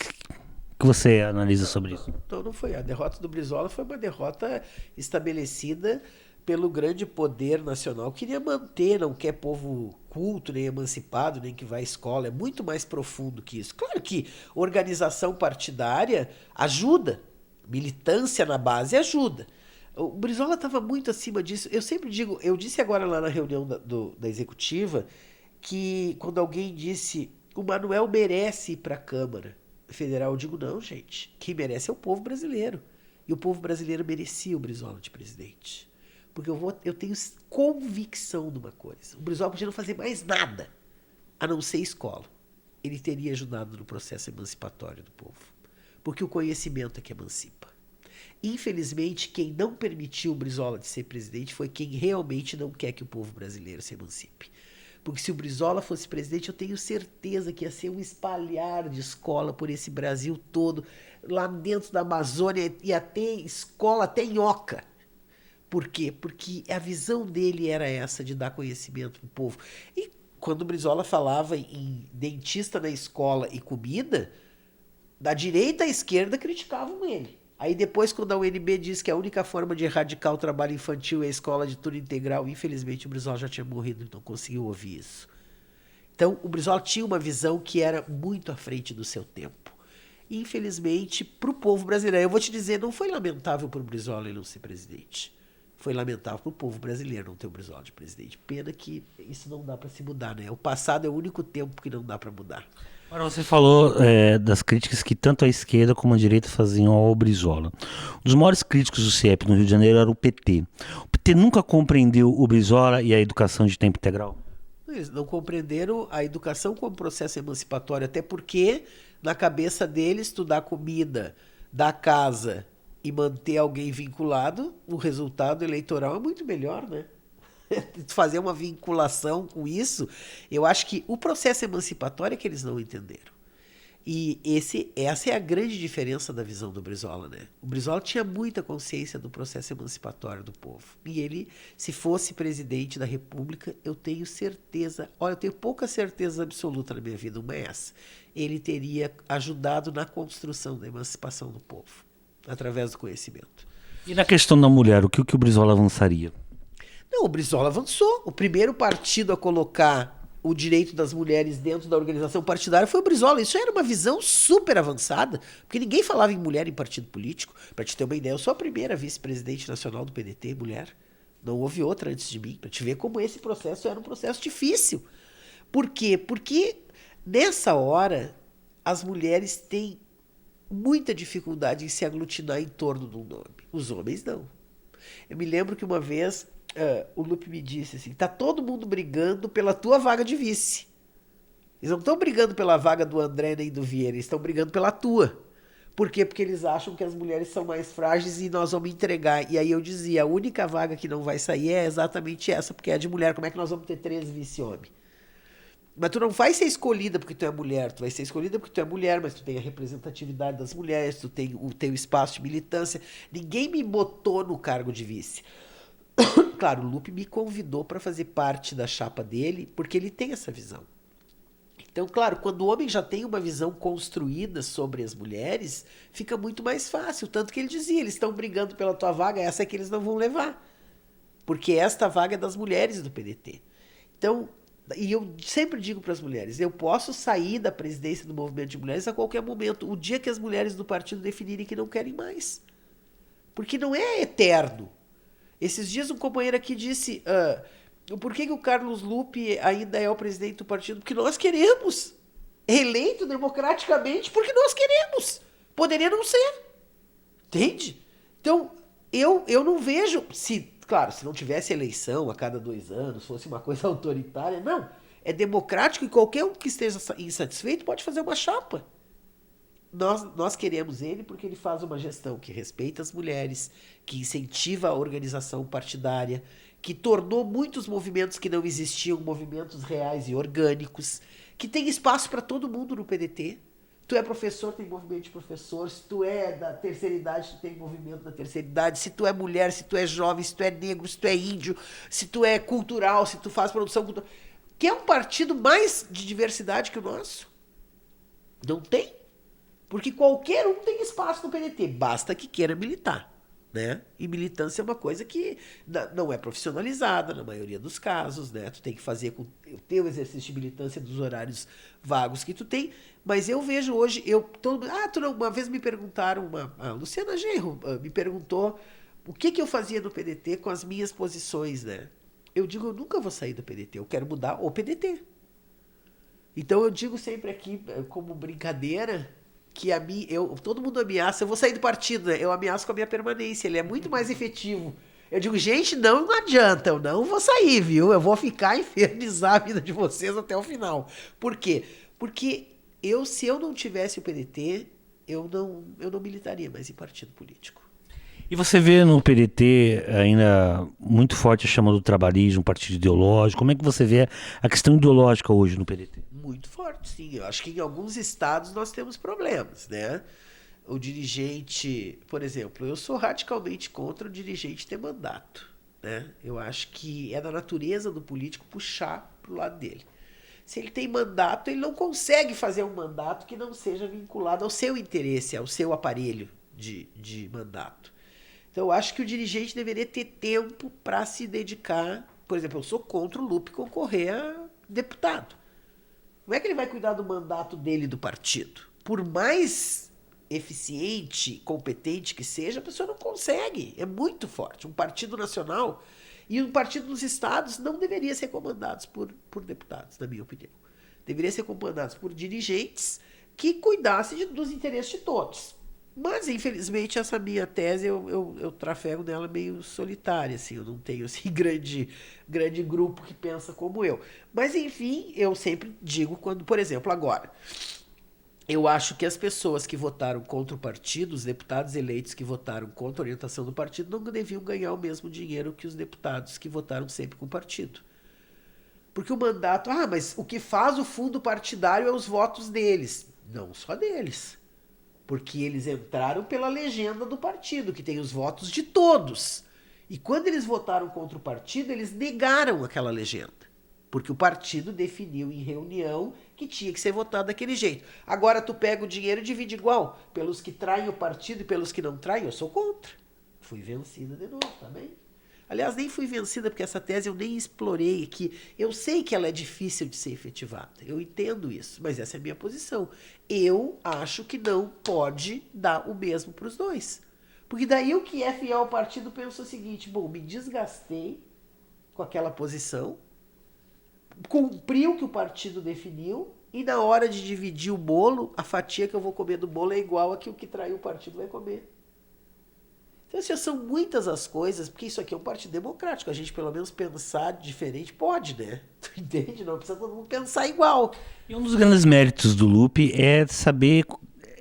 A: você analisa sobre isso?
B: Não foi. A derrota do Brizola foi uma derrota estabelecida pelo grande poder nacional. Queria manter, não quer povo culto, nem emancipado, nem que vai à escola. É muito mais profundo que isso. Claro que organização partidária ajuda. Militância na base ajuda. O Brizola estava muito acima disso. Eu sempre digo, eu disse agora lá na reunião da executiva, que quando alguém disse o Manuel merece ir para a Câmara Federal. Eu digo, não, gente. Quem merece é o povo brasileiro. E o povo brasileiro merecia o Brizola de presidente. Porque eu tenho convicção de uma coisa. O Brizola podia não fazer mais nada, a não ser escola. Ele teria ajudado no processo emancipatório do povo. Porque o conhecimento é que emancipa. Infelizmente, quem não permitiu o Brizola de ser presidente foi quem realmente não quer que o povo brasileiro se emancipe. Porque se o Brizola fosse presidente, eu tenho certeza que ia ser um espalhar de escola por esse Brasil todo. Lá dentro da Amazônia ia ter escola até em Oca. Por quê? Porque a visão dele era essa, de dar conhecimento pro povo. E quando o Brizola falava em dentista na escola e comida, da direita à esquerda criticavam ele. Aí depois, quando a UNB diz que a única forma de erradicar o trabalho infantil é a escola de turno integral, infelizmente o Brizola já tinha morrido e não conseguiu ouvir isso. Então, o Brizola tinha uma visão que era muito à frente do seu tempo. Infelizmente, para o povo brasileiro, eu vou te dizer, não foi lamentável para o Brizola ele não ser presidente. Foi lamentável para o povo brasileiro não ter o Brizola de presidente. Pena que isso não dá para se mudar, né? O passado é o único tempo que não dá para mudar.
A: Agora, você falou das críticas que tanto a esquerda como a direita faziam ao Brizola. Um dos maiores críticos do CIEP no Rio de Janeiro era o PT. O PT nunca compreendeu o Brizola e a educação de tempo integral?
B: Eles não compreenderam a educação como processo emancipatório, até porque na cabeça deles estudar comida, dar casa e manter alguém vinculado, o resultado eleitoral é muito melhor, né? Fazer uma vinculação com isso, eu acho que o processo emancipatório é que eles não entenderam. E essa é a grande diferença da visão do Brizola, né? O Brizola tinha muita consciência do processo emancipatório do povo. E ele, se fosse presidente da República, eu tenho certeza, olha, eu tenho pouca certeza absoluta na minha vida, uma é essa. Ele teria ajudado na construção da emancipação do povo, através do conhecimento.
A: E na questão da mulher, o que o Brizola avançaria?
B: Não, o Brizola avançou. O primeiro partido a colocar o direito das mulheres dentro da organização partidária foi o Brizola. Isso era uma visão super avançada, porque ninguém falava em mulher em partido político. Para te ter uma ideia, eu sou a primeira vice-presidente nacional do PDT, mulher. Não houve outra antes de mim. Para te ver como esse processo era um processo difícil. Por quê? Porque nessa hora as mulheres têm muita dificuldade em se aglutinar em torno de um nome. Os homens não. Eu me lembro que uma vez o Lupe me disse assim, tá todo mundo brigando pela tua vaga de vice. Eles não estão brigando pela vaga do André nem do Vieira, eles estão brigando pela tua. Por quê? Porque eles acham que as mulheres são mais frágeis e nós vamos entregar. E aí eu dizia, a única vaga que não vai sair é exatamente essa, porque é de mulher. Como é que nós vamos ter 3 vice-homem? Mas tu não vai ser escolhida porque tu é mulher, tu vai ser escolhida porque tu é mulher, mas tu tem a representatividade das mulheres, tu tem o teu espaço de militância. Ninguém me botou no cargo de vice. Claro, o Lupe me convidou para fazer parte da chapa dele, porque ele tem essa visão. Então, claro, quando o homem já tem uma visão construída sobre as mulheres, fica muito mais fácil. Tanto que ele dizia, eles estão brigando pela tua vaga, essa é que eles não vão levar. Porque esta vaga é das mulheres do PDT. Então, e eu sempre digo para as mulheres, eu posso sair da presidência do movimento de mulheres a qualquer momento, o dia que as mulheres do partido definirem que não querem mais. Porque não é eterno. Esses dias um companheiro aqui disse, por que o Carlos Lupe ainda é o presidente do partido? Porque nós queremos. Eleito democraticamente porque nós queremos. Poderia não ser. Entende? Então, eu não vejo, claro, se não tivesse eleição a cada 2 anos, fosse uma coisa autoritária, não. É democrático e qualquer um que esteja insatisfeito pode fazer uma chapa. Nós queremos ele porque ele faz uma gestão que respeita as mulheres, que incentiva a organização partidária, que tornou muitos movimentos que não existiam movimentos reais e orgânicos, que tem espaço para todo mundo no PDT. Tu é professor, tem movimento de professor. Se tu é da terceira idade, tu tem movimento da terceira idade. Se tu é mulher, se tu é jovem, se tu é negro, se tu é índio, se tu é cultural, se tu faz produção cultural. Quer um partido mais de diversidade que o nosso? Não tem. Porque qualquer um tem espaço no PDT, basta que queira militar, né? E militância é uma coisa que não é profissionalizada na maioria dos casos, né? Tu tem que fazer com o teu exercício de militância dos horários vagos que tu tem, mas eu vejo hoje, uma vez me perguntaram, a Luciana Genro me perguntou o que eu fazia no PDT com as minhas posições, né? Eu digo, eu nunca vou sair do PDT, eu quero mudar o PDT. Então eu digo sempre aqui, como brincadeira, que todo mundo ameaça, eu vou sair do partido, né? Eu ameaço com a minha permanência, ele é muito mais efetivo. Eu digo, gente, não adianta, eu não vou sair, viu? Eu vou ficar e infernizar a vida de vocês até o final. Por quê? Porque se eu não tivesse o PDT, eu não militaria mais em partido político.
A: E você vê no PDT ainda muito forte a chama do trabalhismo, um partido ideológico. Como é que você vê a questão ideológica hoje no PDT?
B: Muito forte, sim. Eu acho que em alguns estados nós temos problemas, né? O dirigente, por exemplo, eu sou radicalmente contra o dirigente ter mandato, né? Eu acho que é da natureza do político puxar pro lado dele. Se ele tem mandato, ele não consegue fazer um mandato que não seja vinculado ao seu interesse, ao seu aparelho de mandato. Então eu acho que o dirigente deveria ter tempo para se dedicar. Por exemplo, eu sou contra o Lupe concorrer a deputado. Como é que ele vai cuidar do mandato dele do partido? Por mais eficiente, competente que seja, a pessoa não consegue. É muito forte. Um partido nacional e um partido nos estados não deveria ser comandados por deputados, na minha opinião. Deveria ser comandados por dirigentes que cuidassem dos interesses de todos. Mas, infelizmente, essa minha tese eu trafego nela meio solitária, assim, eu não tenho assim, grande grupo que pensa como eu. Mas, enfim, eu sempre digo quando, por exemplo, agora, eu acho que as pessoas que votaram contra o partido, os deputados eleitos que votaram contra a orientação do partido, não deviam ganhar o mesmo dinheiro que os deputados que votaram sempre com o partido. Porque o mandato, mas o que faz o fundo partidário é os votos deles. Não só deles. Porque eles entraram pela legenda do partido, que tem os votos de todos. E quando eles votaram contra o partido, eles negaram aquela legenda. Porque o partido definiu em reunião que tinha que ser votado daquele jeito. Agora tu pega o dinheiro e divide igual. Pelos que traem o partido e pelos que não traem, eu sou contra. Fui vencida de novo, tá bem? Aliás, nem fui vencida porque essa tese eu nem explorei aqui. Eu sei que ela é difícil de ser efetivada. Eu entendo isso, mas essa é a minha posição. Eu acho que não pode dar o mesmo para os dois. Porque daí o que é fiel ao partido pensa o seguinte, bom, me desgastei com aquela posição, cumpri o que o partido definiu e na hora de dividir o bolo, a fatia que eu vou comer do bolo é igual a que o que traiu o partido vai comer. Então, assim, são muitas as coisas, porque isso aqui é um partido democrático. A gente, pelo menos, pensar diferente pode, né? Tu entende? Não precisa todo mundo pensar igual.
A: E um dos grandes méritos do Lupe é saber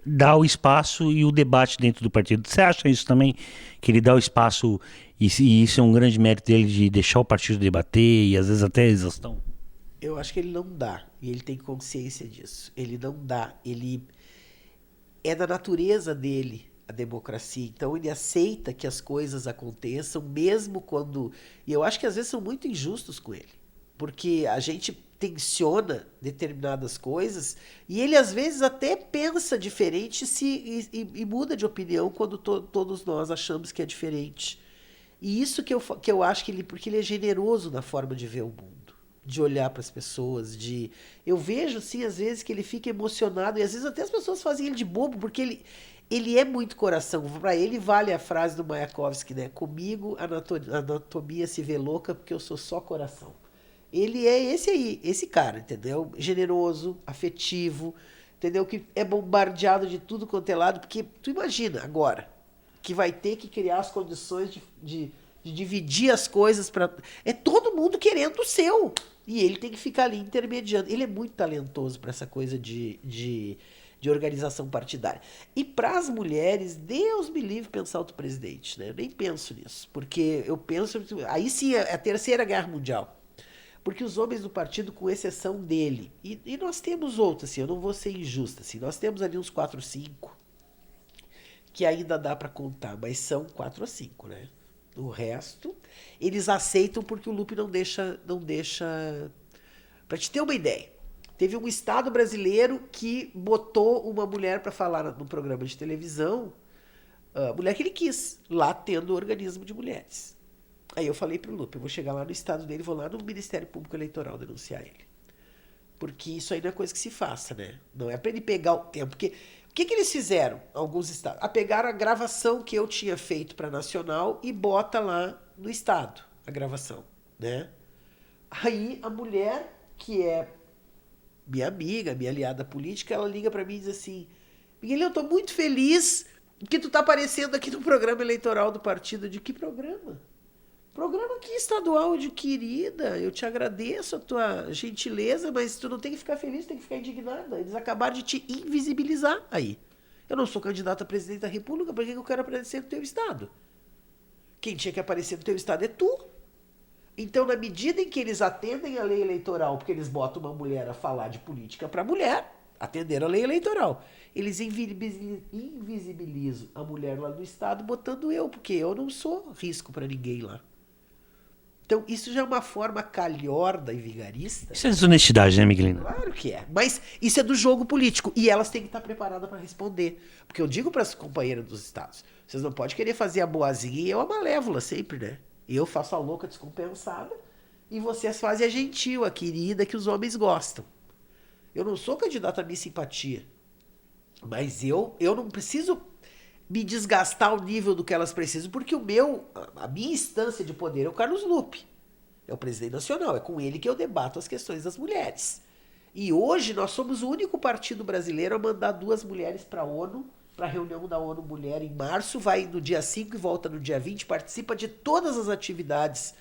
A: dar o espaço e o debate dentro do partido. Você acha isso também? Que ele dá o espaço e isso é um grande mérito dele de deixar o partido debater e às vezes até a exaustão?
B: Eu acho que ele não dá. E ele tem consciência disso. Ele não dá. Ele é da natureza dele a democracia. Então ele aceita que as coisas aconteçam, mesmo quando. E eu acho que às vezes são muito injustos com ele. Porque a gente tensiona determinadas coisas e ele às vezes até pensa diferente e muda de opinião quando todos nós achamos que é diferente. E isso que eu acho que porque ele é generoso na forma de ver o mundo, de olhar para as pessoas, eu vejo assim às vezes que ele fica emocionado e às vezes até as pessoas fazem ele de bobo porque ele é muito coração. Para ele vale a frase do Mayakovsky, né? Comigo a anatomia se vê louca porque eu sou só coração. Ele é esse aí, esse cara, entendeu? Generoso, afetivo, entendeu? Que é bombardeado de tudo quanto é lado, porque tu imagina agora que vai ter que criar as condições de dividir as coisas para é todo mundo querendo o seu e ele tem que ficar ali intermediando. Ele é muito talentoso para essa coisa de organização partidária. E para as mulheres, Deus me livre pensar outro presidente, né? Eu nem penso nisso, porque eu penso aí sim é a terceira guerra mundial. Porque os homens do partido, com exceção dele, e nós temos outros, assim, eu não vou ser injusta, assim, nós temos ali uns 4 ou 5 que ainda dá para contar, mas são 4 ou 5, né? O resto, eles aceitam porque o Lupe não deixa. Para te ter uma ideia, teve um estado brasileiro que botou uma mulher para falar no programa de televisão, a mulher que ele quis, lá tendo o organismo de mulheres. Aí eu falei pro Lupe, eu vou chegar lá no estado dele, vou lá no Ministério Público Eleitoral denunciar ele. Porque isso aí não é coisa que se faça, né? Não é para ele pegar o tempo. Porque o que eles fizeram, alguns estados? Pegaram a gravação que eu tinha feito para Nacional e bota lá no estado a gravação, né? Aí a mulher, que é minha amiga, minha aliada política, ela liga para mim e diz assim: Miguel, eu tô muito feliz que tu tá aparecendo aqui no programa eleitoral do partido. De que programa? Programa aqui estadual de querida, eu te agradeço a tua gentileza, mas tu não tem que ficar feliz, tem que ficar indignada. Eles acabaram de te invisibilizar aí. Eu não sou candidato a presidente da República, por que eu quero aparecer no teu estado? Quem tinha que aparecer no teu estado é tu. Então, na medida em que eles atendem a lei eleitoral, porque eles botam uma mulher a falar de política para mulher, atender a lei eleitoral, eles invisibilizam a mulher lá do estado, botando eu, porque eu não sou risco para ninguém lá. Então, isso já é uma forma calhorda e vigarista.
A: Isso é desonestidade, né, Miguelina?
B: Claro que é. Mas isso é do jogo político. E elas têm que estar preparadas para responder. Porque eu digo para as companheiras dos estados: vocês não podem querer fazer a boazinha e eu a malévola sempre, né? Eu faço a louca descompensada e vocês fazem a gentil, a querida que os homens gostam. Eu não sou candidata a Miss Simpatia. Mas eu não preciso me desgastar ao nível do que elas precisam, porque a minha instância de poder é o Carlos Lupe. É o presidente nacional, é com ele que eu debato as questões das mulheres. E hoje nós somos o único partido brasileiro a mandar 2 mulheres para a ONU, para a reunião da ONU Mulher em março, vai no dia 5 e volta no dia 20, participa de todas as atividades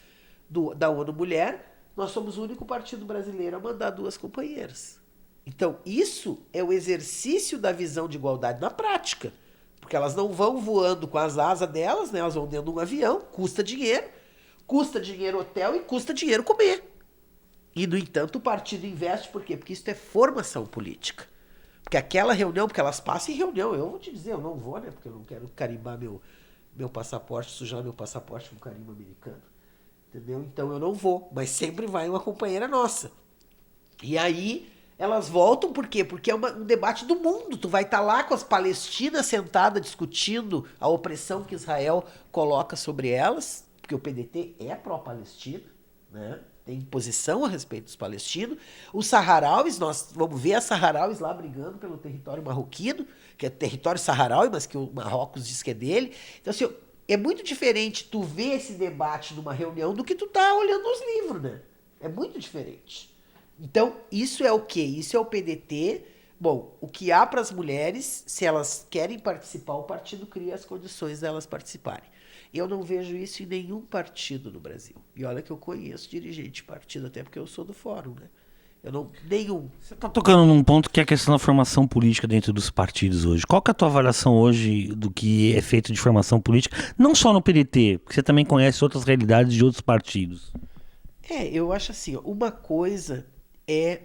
B: da ONU Mulher. Nós somos o único partido brasileiro a mandar 2 companheiras. Então, isso é o exercício da visão de igualdade na prática. Porque elas não vão voando com as asas delas, né? Elas vão dentro de um avião, custa dinheiro hotel e custa dinheiro comer. E, no entanto, o partido investe por quê? Porque isso é formação política. Porque aquela reunião, porque elas passam em reunião, eu vou te dizer, eu não vou, né? Porque eu não quero carimbar meu passaporte, sujar meu passaporte com carimbo americano. Entendeu? Então eu não vou, mas sempre vai uma companheira nossa. E aí elas voltam por quê? Porque é um debate do mundo. Tu vai estar lá com as palestinas sentadas discutindo a opressão que Israel coloca sobre elas, porque o PDT é pró-Palestina, né? Tem posição a respeito dos palestinos. Os saharauis, nós vamos ver as saharauis lá brigando pelo território marroquino, que é território saharaui, mas que o Marrocos diz que é dele. Então, assim, é muito diferente tu ver esse debate numa reunião do que tu tá olhando os livros, né? É muito diferente. Então, isso é o quê? Isso é o PDT. Bom, o que há para as mulheres, se elas querem participar, o partido cria as condições delas participarem. Eu não vejo isso em nenhum partido no Brasil. E olha que eu conheço dirigente de partido, até porque eu sou do fórum, né? Eu não... Nenhum.
A: Você está tocando num ponto que é a questão da formação política dentro dos partidos hoje. Qual que é a tua avaliação hoje do que é feito de formação política? Não só no PDT, porque você também conhece outras realidades de outros partidos.
B: Eu acho assim, ó, uma coisa é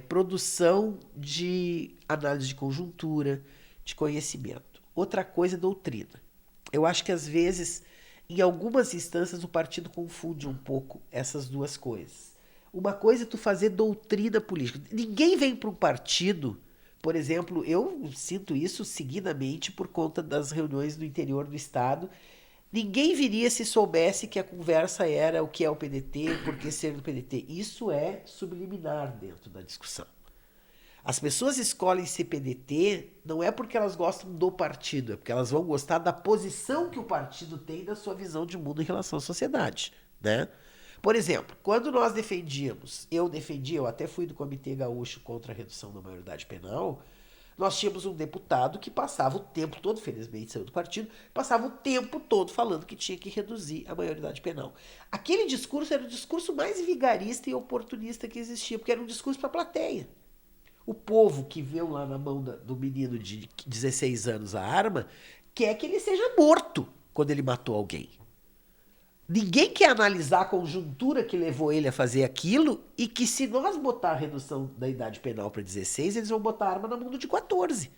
B: produção de análise de conjuntura, de conhecimento. Outra coisa é doutrina. Eu acho que às vezes, em algumas instâncias, o partido confunde um pouco essas duas coisas. Uma coisa é tu fazer doutrina política. Ninguém vem para um partido, por exemplo, eu sinto isso seguidamente por conta das reuniões no interior do estado. Ninguém viria se soubesse que a conversa era o que é o PDT, por que ser do PDT. Isso é subliminar dentro da discussão. As pessoas escolhem ser PDT não é porque elas gostam do partido, é porque elas vão gostar da posição que o partido tem da sua visão de mundo em relação à sociedade, né? Por exemplo, quando nós eu até fui do Comitê Gaúcho contra a redução da maioridade penal, nós tínhamos um deputado que passava o tempo todo, felizmente saiu do partido, passava o tempo todo falando que tinha que reduzir a maioridade penal. Aquele discurso era o discurso mais vigarista e oportunista que existia, porque era um discurso para a plateia. O povo que viu lá na mão do menino de 16 anos a arma quer que ele seja morto quando ele matou alguém. Ninguém quer analisar a conjuntura que levou ele a fazer aquilo e que se nós botar a redução da idade penal para 16, eles vão botar a arma na mão do de 14.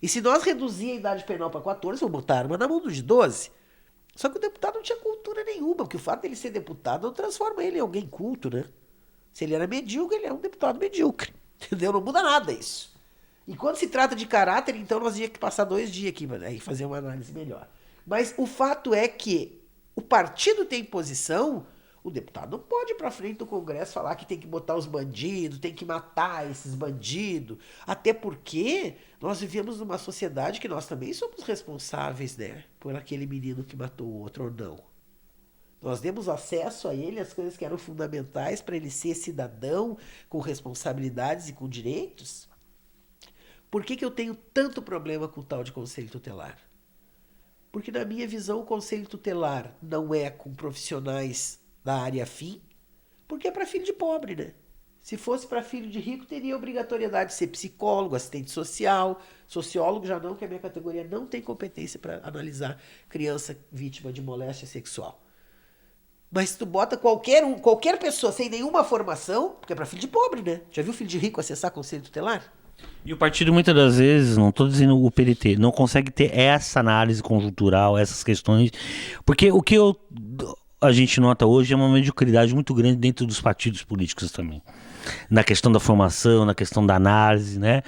B: E se nós reduzir a idade penal para 14, vão botar a arma na mão do de 12. Só que o deputado não tinha cultura nenhuma, porque o fato dele ser deputado não transforma ele em alguém culto, né? Se ele era medíocre, ele é um deputado medíocre. Entendeu? Não muda nada isso. E quando se trata de caráter, então nós tínhamos que passar 2 dias aqui, aí fazer uma análise melhor. Mas o fato é que o partido tem posição, o deputado não pode ir para frente do Congresso falar que tem que botar os bandidos, tem que matar esses bandidos. Até porque nós vivemos numa sociedade que nós também somos responsáveis, né? Por aquele menino que matou o outro ou não. Nós demos acesso a ele as coisas que eram fundamentais para ele ser cidadão com responsabilidades e com direitos. Por que eu tenho tanto problema com o tal de conselho tutelar? Porque, na minha visão, o conselho tutelar não é com profissionais da área afim, porque é para filho de pobre, né? Se fosse para filho de rico, teria obrigatoriedade de ser psicólogo, assistente social, sociólogo já não, que a minha categoria não tem competência para analisar criança vítima de moléstia sexual. Mas se tu bota qualquer pessoa sem nenhuma formação, porque é para filho de pobre, né? Já viu filho de rico acessar conselho tutelar?
A: E o partido muitas das vezes, não estou dizendo o PDT, não consegue ter essa análise conjuntural, essas questões, porque o que a gente nota hoje é uma mediocridade muito grande dentro dos partidos políticos também, na questão da formação, na questão da análise, né?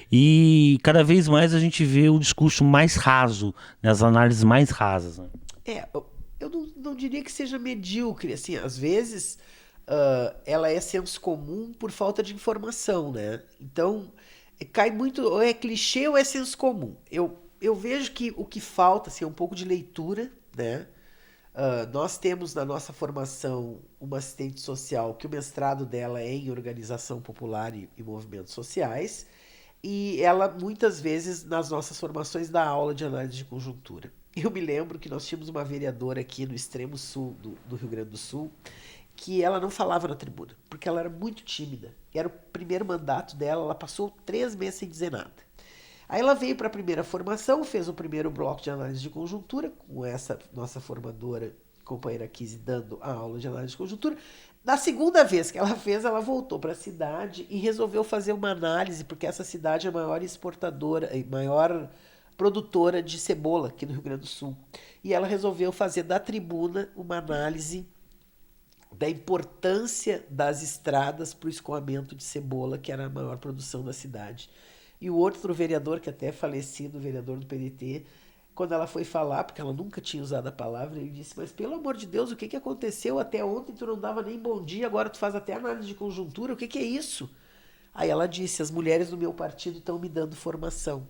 A: E cada vez mais a gente vê o discurso mais raso, né? As análises mais rasas, né?
B: Eu não diria que seja medíocre, assim, às vezes ela é senso comum por falta de informação, né? Então, cai muito, ou é clichê ou é senso comum. Eu vejo que o que falta assim, é um pouco de leitura, né? Nós temos na nossa formação uma assistente social que o mestrado dela é em organização popular e movimentos sociais, e ela muitas vezes nas nossas formações dá aula de análise de conjuntura. Eu me lembro que nós tínhamos uma vereadora aqui no extremo sul do Rio Grande do Sul que ela não falava na tribuna, porque ela era muito tímida. Era o primeiro mandato dela, ela passou 3 meses sem dizer nada. Aí ela veio para a primeira formação, fez o primeiro bloco de análise de conjuntura, com essa nossa formadora, companheira Kizzy, dando a aula de análise de conjuntura. Na segunda vez que ela fez, ela voltou para a cidade e resolveu fazer uma análise, porque essa cidade é a maior exportadora, maior produtora de cebola aqui no Rio Grande do Sul. E ela resolveu fazer da tribuna uma análise da importância das estradas para o escoamento de cebola, que era a maior produção da cidade. E o outro vereador, que até é falecido, o vereador do PDT, quando ela foi falar, porque ela nunca tinha usado a palavra, ele disse, mas pelo amor de Deus, o que aconteceu? Até ontem tu não dava nem bom dia, agora tu faz até análise de conjuntura, o que é isso? Aí ela disse, as mulheres do meu partido estão me dando formação.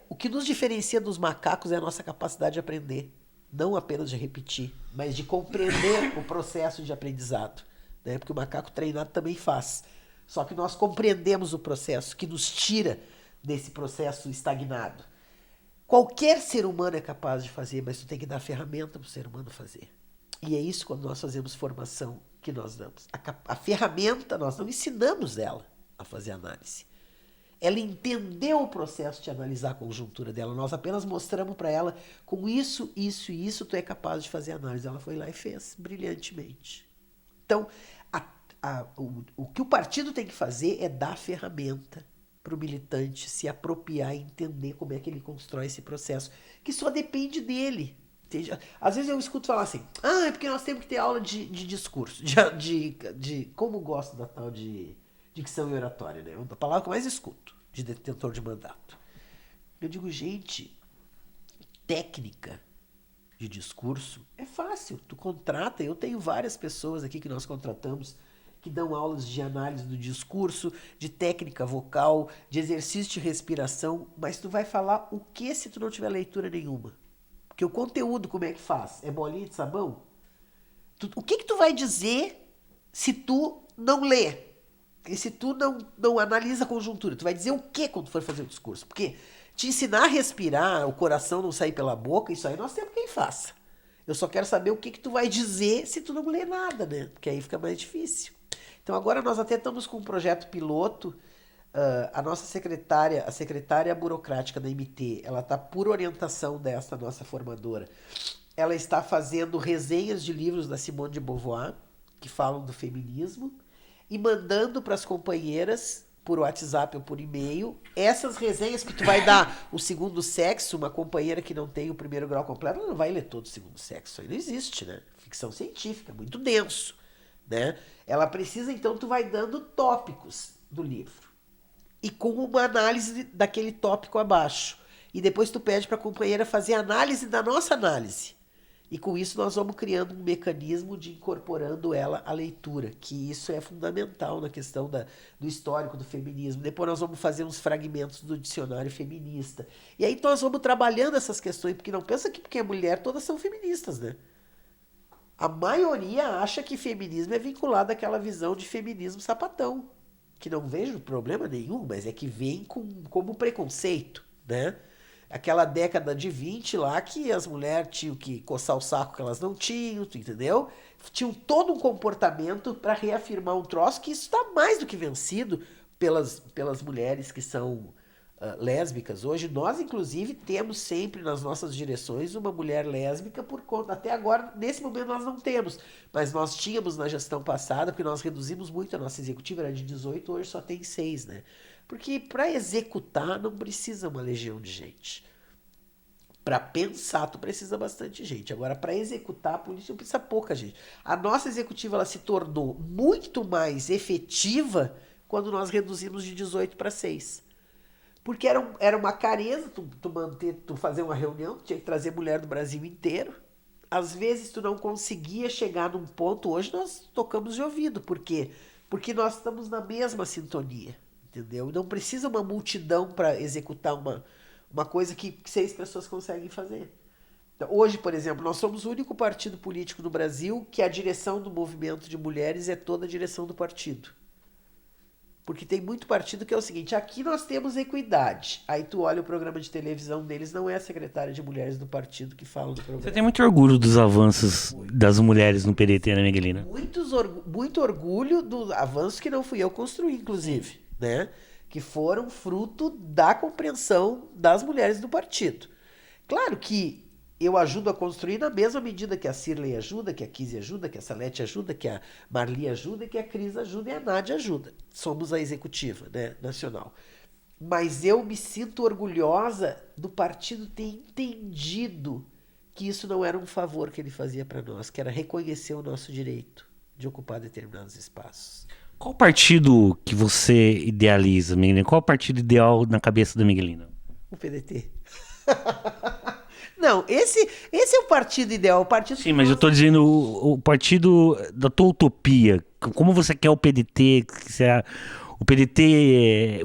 B: O que nos diferencia dos macacos é a nossa capacidade de aprender. Não apenas de repetir, mas de compreender o processo de aprendizado. Né? Porque o macaco treinado também faz. Só que nós compreendemos o processo que nos tira desse processo estagnado. Qualquer ser humano é capaz de fazer, mas tu tem que dar ferramenta para o ser humano fazer. E é isso quando nós fazemos formação que nós damos. A ferramenta, nós não ensinamos ela a fazer análise. Ela entendeu o processo de analisar a conjuntura dela. Nós apenas mostramos para ela, com isso, isso e isso, tu é capaz de fazer análise. Ela foi lá e fez, brilhantemente. Então, o que o partido tem que fazer é dar ferramenta para o militante se apropriar e entender como é que ele constrói esse processo, que só depende dele. Entende? Às vezes eu escuto falar assim, é porque nós temos que ter aula de discurso, como gosto da tal de dicção e oratória, né? É a palavra que eu mais escuto, de detentor de mandato. Eu digo, gente, técnica de discurso é fácil, tu contrata, eu tenho várias pessoas aqui que nós contratamos que dão aulas de análise do discurso, de técnica vocal, de exercício de respiração, mas tu vai falar o que se tu não tiver leitura nenhuma? Porque o conteúdo como é que faz? É bolinha de sabão? O que tu vai dizer se tu não lê? E se tu não analisa a conjuntura? Tu vai dizer o que quando for fazer o discurso? Porque te ensinar a respirar, o coração não sair pela boca, isso aí nós temos quem faça. Eu só quero saber o que tu vai dizer se tu não lê nada, né? Porque aí fica mais difícil. Então agora nós até estamos com um projeto piloto. A nossa secretária, a secretária burocrática da MT, ela está por orientação dessa nossa formadora. Ela está fazendo resenhas de livros da Simone de Beauvoir, que falam do feminismo, e mandando para as companheiras, por WhatsApp ou por e-mail, essas resenhas que tu vai dar o segundo sexo, uma companheira que não tem o primeiro grau completo, ela não vai ler todo o segundo sexo, aí não existe, né? Ficção científica, muito denso, né? Ela precisa, então, tu vai dando tópicos do livro. E com uma análise daquele tópico abaixo. E depois tu pede para a companheira fazer análise da nossa análise. E com isso nós vamos criando um mecanismo de incorporando ela à leitura, que isso é fundamental na questão do histórico do feminismo. Depois nós vamos fazer uns fragmentos do dicionário feminista. E aí nós vamos trabalhando essas questões, porque não pensa que porque é mulher todas são feministas, né? A maioria acha que feminismo é vinculado àquela visão de feminismo sapatão, que não vejo problema nenhum, mas é que vem como preconceito, né? Aquela década de 20 lá que as mulheres tinham que coçar o saco que elas não tinham, tu entendeu? Tinham todo um comportamento para reafirmar um troço que isso está mais do que vencido pelas mulheres que são lésbicas. Hoje nós, inclusive, temos sempre nas nossas direções uma mulher lésbica por conta. Até agora, nesse momento, nós não temos. Mas nós tínhamos na gestão passada, porque nós reduzimos muito a nossa executiva, era de 18, hoje só tem 6, né? Porque para executar não precisa uma legião de gente. Para pensar, tu precisa bastante gente. Agora, para executar, a polícia precisa pouca gente. A nossa executiva ela se tornou muito mais efetiva quando nós reduzimos de 18 para 6. Porque era uma careza tu fazer uma reunião, tu tinha que trazer mulher do Brasil inteiro. Às vezes tu não conseguia chegar num ponto, hoje nós tocamos de ouvido. Por quê? Porque nós estamos na mesma sintonia, entendeu? Não precisa uma multidão para executar uma coisa que 6 pessoas conseguem fazer. Então, hoje, por exemplo, nós somos o único partido político no Brasil que a direção do movimento de mulheres é toda a direção do partido. Porque tem muito partido que é o seguinte, aqui nós temos equidade. Aí tu olha o programa de televisão deles, não é a secretária de mulheres do partido que fala do programa.
A: Você tem muito orgulho dos avanços das mulheres no PDT, né, Miguelina?
B: Muito orgulho do avanço que não fui eu construir, inclusive, né? Que foram fruto da compreensão das mulheres do partido. Claro que eu ajudo a construir na mesma medida que a Cirlei ajuda, que a Kizzy ajuda, que a Salete ajuda, que a Marli ajuda, que a Cris ajuda e a Nádia ajuda. Somos a executiva, né, nacional. Mas eu me sinto orgulhosa do partido ter entendido que isso não era um favor que ele fazia para nós, que era reconhecer o nosso direito de ocupar determinados espaços.
A: Qual partido que você idealiza, Miguelina? Qual o partido ideal na cabeça da Miguelina?
B: O PDT. Não, esse é o partido ideal. O partido
A: Sim, mas eu tô dizendo o partido da tua utopia. Como você quer o PDT, o PDT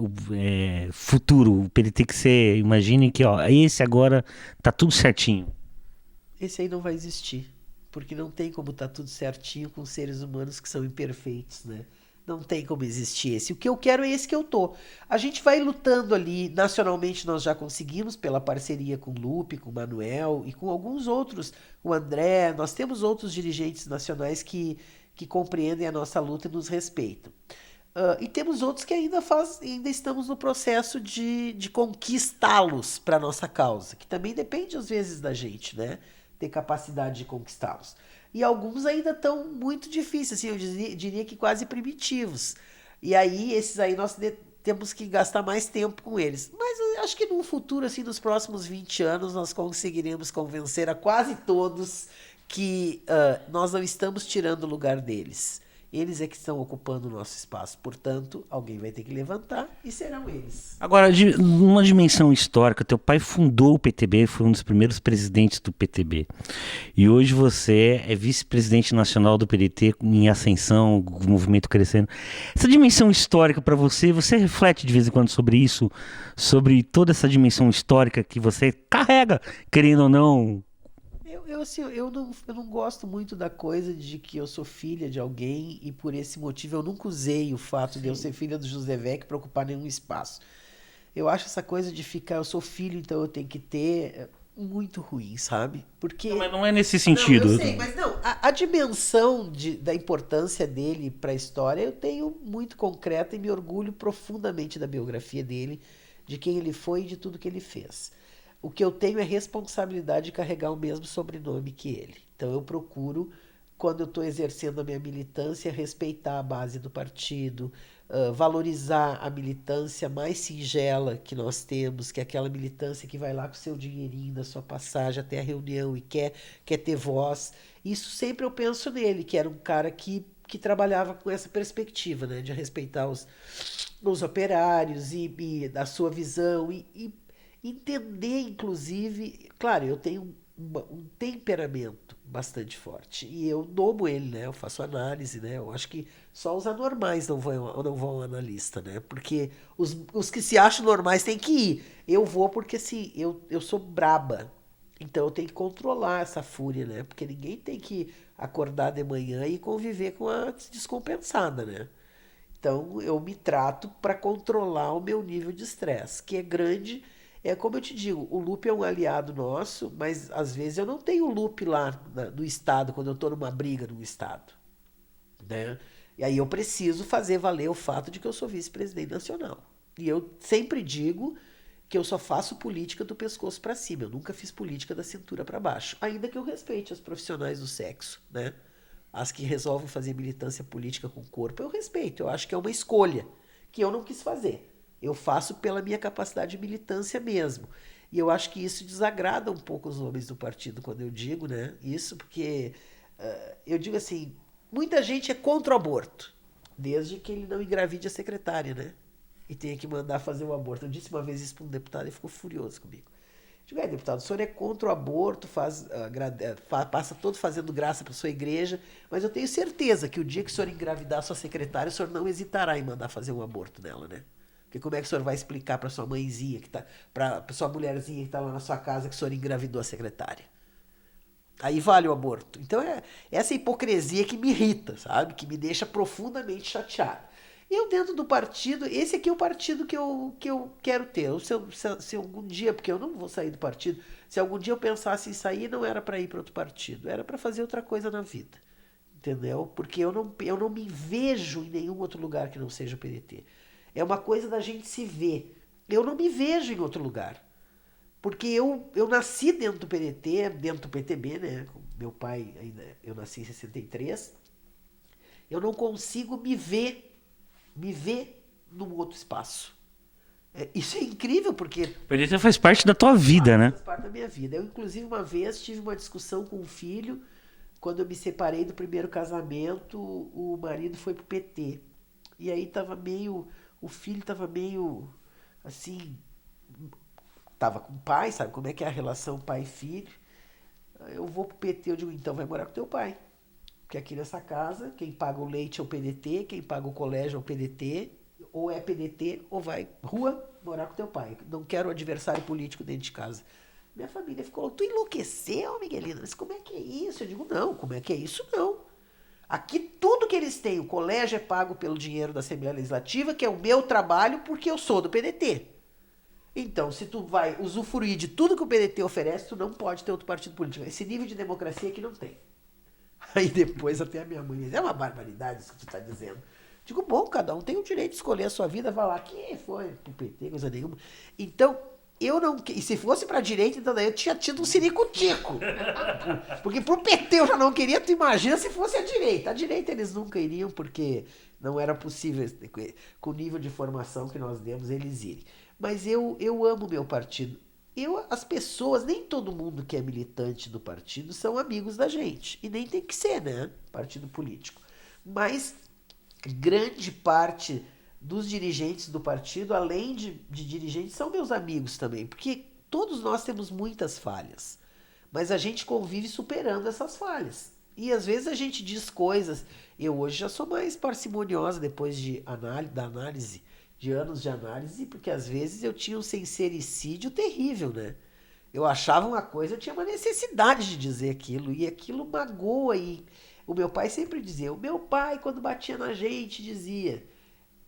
A: futuro, o PDT que você imagine que, ó, esse agora tá tudo certinho.
B: Esse aí não vai existir, porque não tem como tá tudo certinho com seres humanos que são imperfeitos, né? Não tem como existir esse. O que eu quero é esse que eu tô. A gente vai lutando ali, nacionalmente nós já conseguimos, pela parceria com o Lupe, com o Manuel e com alguns outros, o André, nós temos outros dirigentes nacionais que compreendem a nossa luta e nos respeitam. E temos outros que ainda estamos no processo de conquistá-los para a nossa causa, que também depende às vezes da gente, né? Ter capacidade de conquistá-los. E alguns ainda estão muito difíceis, assim, eu diria que quase primitivos. E aí, esses aí nós temos que gastar mais tempo com eles. Mas eu acho que no futuro, assim, nos próximos 20 anos, nós conseguiremos convencer a quase todos que nós não estamos tirando o lugar deles. Eles é que estão ocupando o nosso espaço. Portanto, alguém vai ter que levantar e serão eles.
A: Agora, numa dimensão histórica, teu pai fundou o PTB, foi um dos primeiros presidentes do PTB. E hoje você é vice-presidente nacional do PDT em ascensão, o movimento crescendo. Essa dimensão histórica para você reflete de vez em quando sobre isso? Sobre toda essa dimensão histórica que você carrega, querendo ou não?
B: Eu não gosto muito da coisa de que eu sou filha de alguém e por esse motivo eu nunca usei o fato de eu ser filha do José Vec para ocupar nenhum espaço. Eu acho essa coisa de ficar, eu sou filho, então eu tenho que ter, muito ruim, sabe? Porque...
A: Não, mas não é nesse sentido.
B: Não, eu sei, mas não, a dimensão da importância dele para a história eu tenho muito concreta e me orgulho profundamente da biografia dele, de quem ele foi e de tudo que ele fez. O que eu tenho é responsabilidade de carregar o mesmo sobrenome que ele. Então eu procuro, quando eu estou exercendo a minha militância, respeitar a base do partido, valorizar a militância mais singela que nós temos, que é aquela militância que vai lá com o seu dinheirinho da sua passagem até a reunião e quer ter voz. Isso sempre eu penso nele, que era um cara que trabalhava com essa perspectiva, né, de respeitar os operários e da sua visão e entender, inclusive, claro, eu tenho um temperamento bastante forte e eu domo ele, né? Eu faço análise, né? Eu acho que só os anormais não vão ao analista, né? Porque os que se acham normais têm que ir. Eu vou porque assim, eu sou braba. Então eu tenho que controlar essa fúria, né? Porque ninguém tem que acordar de manhã e conviver com a descompensada, né? Então eu me trato para controlar o meu nível de estresse, que é grande. É como eu te digo, o loop é um aliado nosso, mas às vezes eu não tenho loop lá no estado, quando eu estou numa briga no estado, né? E aí eu preciso fazer valer o fato de que eu sou vice-presidente nacional. E eu sempre digo que eu só faço política do pescoço para cima. Eu nunca fiz política da cintura para baixo. Ainda que eu respeite as profissionais do sexo, né? As que resolvem fazer militância política com o corpo, eu respeito. Eu acho que é uma escolha que eu não quis fazer. Eu faço pela minha capacidade de militância mesmo. E eu acho que isso desagrada um pouco os homens do partido quando eu digo, né? Isso porque eu digo assim, muita gente é contra o aborto, desde que ele não engravide a secretária, né? E tenha que mandar fazer o aborto. Eu disse uma vez isso para um deputado e ficou furioso comigo. Digo, deputado, o senhor é contra o aborto, passa todo fazendo graça para sua igreja, mas eu tenho certeza que o dia que o senhor engravidar a sua secretária, o senhor não hesitará em mandar fazer um aborto nela, né? Porque como é que o senhor vai explicar para sua mãezinha, para sua mulherzinha que está lá na sua casa, que o senhor engravidou a secretária? Aí vale o aborto. Então é essa hipocrisia que me irrita, sabe? Que me deixa profundamente chateado. E eu dentro do partido, esse aqui é o partido que eu quero ter. Se algum dia, porque eu não vou sair do partido, se algum dia eu pensasse em sair, não era para ir para outro partido, era para fazer outra coisa na vida. Entendeu? Porque eu não me vejo em nenhum outro lugar que não seja o PDT. É uma coisa da gente se ver. Eu não me vejo em outro lugar. Porque eu nasci dentro do PDT, dentro do PTB, né? Meu pai, ainda, eu nasci em 63. Eu não consigo me ver num outro espaço. Isso é incrível, porque
A: O PDT faz parte da tua vida, né?
B: faz parte da minha vida. Eu, inclusive, uma vez tive uma discussão com um filho, quando eu me separei do primeiro casamento, o marido foi pro PT. E aí o filho tava meio, assim, tava com o pai, sabe como é que é a relação pai e filho. Eu vou pro PT, eu digo, então vai morar com teu pai. Porque aqui nessa casa, quem paga o leite é o PDT, quem paga o colégio é o PDT, ou é PDT, ou vai rua morar com teu pai. Não quero adversário político dentro de casa. Minha família ficou, tu enlouqueceu, Miguelina? Mas como é que é isso? Eu digo, não, como é que é isso? Não. Aqui tudo que eles têm, o colégio é pago pelo dinheiro da Assembleia Legislativa, que é o meu trabalho, porque eu sou do PDT. Então, se tu vai usufruir de tudo que o PDT oferece, tu não pode ter outro partido político. Esse nível de democracia aqui não tem. Aí depois até a minha mãe diz, é uma barbaridade isso que tu está dizendo. Digo, bom, cada um tem o direito de escolher a sua vida, vai lá, que foi pro PT, coisa nenhuma. Então, eu não... E se fosse pra direita, então daí eu tinha tido um siricutico. Porque pro PT eu já não queria, tu imagina se fosse a direita. A direita eles nunca iriam, porque não era possível, com o nível de formação que nós demos, eles irem. Mas eu amo meu partido. As pessoas, nem todo mundo que é militante do partido são amigos da gente. E nem tem que ser, né? Partido político. Mas grande parte dos dirigentes do partido, além de dirigentes, são meus amigos também. Porque todos nós temos muitas falhas. Mas a gente convive superando essas falhas. E às vezes a gente diz coisas. Eu hoje já sou mais parcimoniosa depois da análise, de anos de análise, porque às vezes eu tinha um sincericídio terrível, né? Eu achava uma coisa, eu tinha uma necessidade de dizer aquilo, e aquilo magoa. E o meu pai sempre dizia, o meu pai, quando batia na gente, dizia,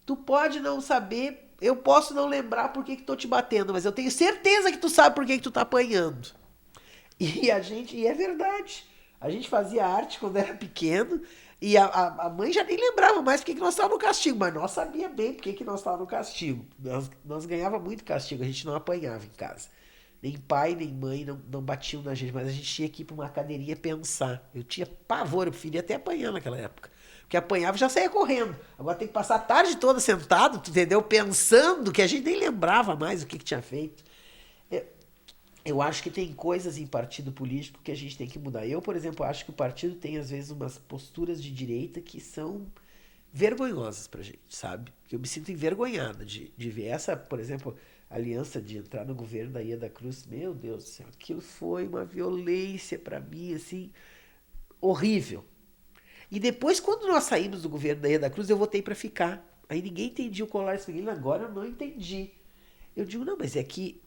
B: tu pode não saber, eu posso não lembrar por que tô te batendo, mas eu tenho certeza que tu sabe por que tu tá apanhando. E é verdade. A gente fazia arte quando era pequeno e a mãe já nem lembrava mais porque que nós estávamos no castigo, mas nós sabia bem porque que nós estávamos no castigo. Nós ganhava muito castigo, a gente não apanhava em casa. Nem pai, nem mãe não batiam na gente, mas a gente tinha que ir para uma cadeirinha pensar. Eu tinha pavor, eu preferia até apanhar naquela época. Porque apanhava e já saía correndo. Agora tem que passar a tarde toda sentado, tu entendeu? Pensando que a gente nem lembrava mais o que tinha feito. Eu acho que tem coisas em partido político que a gente tem que mudar. Eu, por exemplo, acho que o partido tem, às vezes, umas posturas de direita que são vergonhosas pra gente, sabe? Que eu me sinto envergonhada de ver essa, por exemplo, aliança de entrar no governo da Ieda Cruz. Meu Deus do céu, aquilo foi uma violência pra mim, assim, horrível. E depois, quando nós saímos do governo da Ieda Cruz, eu votei pra ficar. Aí ninguém entendia o colar espanhol, agora eu não entendi. Eu digo, não, mas é que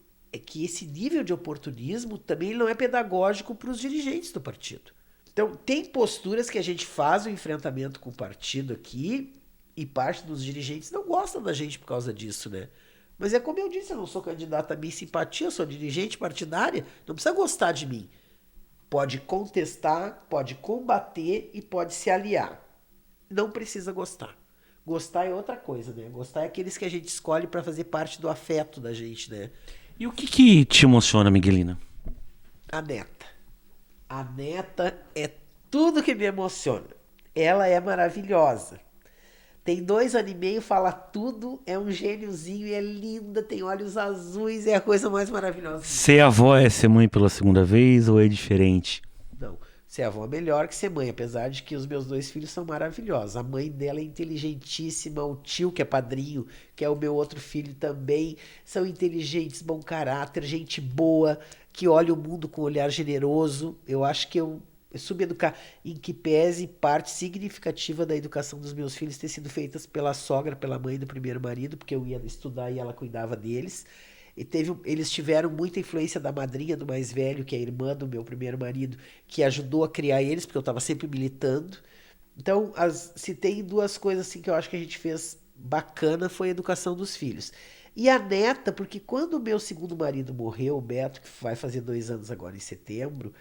B: esse nível de oportunismo também não é pedagógico para os dirigentes do partido. Então, tem posturas que a gente faz o enfrentamento com o partido aqui e parte dos dirigentes não gostam da gente por causa disso, né? Mas é como eu disse, eu não sou candidato a minha simpatia, eu sou dirigente partidária, não precisa gostar de mim. Pode contestar, pode combater e pode se aliar. Não precisa gostar. Gostar é outra coisa, né? Gostar é aqueles que a gente escolhe para fazer parte do afeto da gente, né?
A: E o que te emociona, Miguelina?
B: A neta. A neta é tudo que me emociona. Ela é maravilhosa. Tem 2 anos e meio, fala tudo, é um gêniozinho e é linda, tem olhos azuis, é a coisa mais maravilhosa.
A: Ser avó é ser mãe pela segunda vez ou é diferente?
B: Não, ser avó é melhor que ser mãe, apesar de que os meus 2 filhos são maravilhosos. A mãe dela é inteligentíssima, o tio que é padrinho, que é o meu outro filho também, são inteligentes, bom caráter, gente boa, que olha o mundo com um olhar generoso. Eu acho que eu subeducar, em que pese parte significativa da educação dos meus filhos ter sido feitas pela sogra, pela mãe do primeiro marido, porque eu ia estudar e ela cuidava deles. Eles tiveram muita influência da madrinha do mais velho, que é a irmã do meu primeiro marido, que ajudou a criar eles, porque eu estava sempre militando. Então, se tem 2 coisas assim que eu acho que a gente fez bacana, foi a educação dos filhos. E a neta, porque quando o meu segundo marido morreu, o Beto, que vai fazer 2 anos agora em setembro,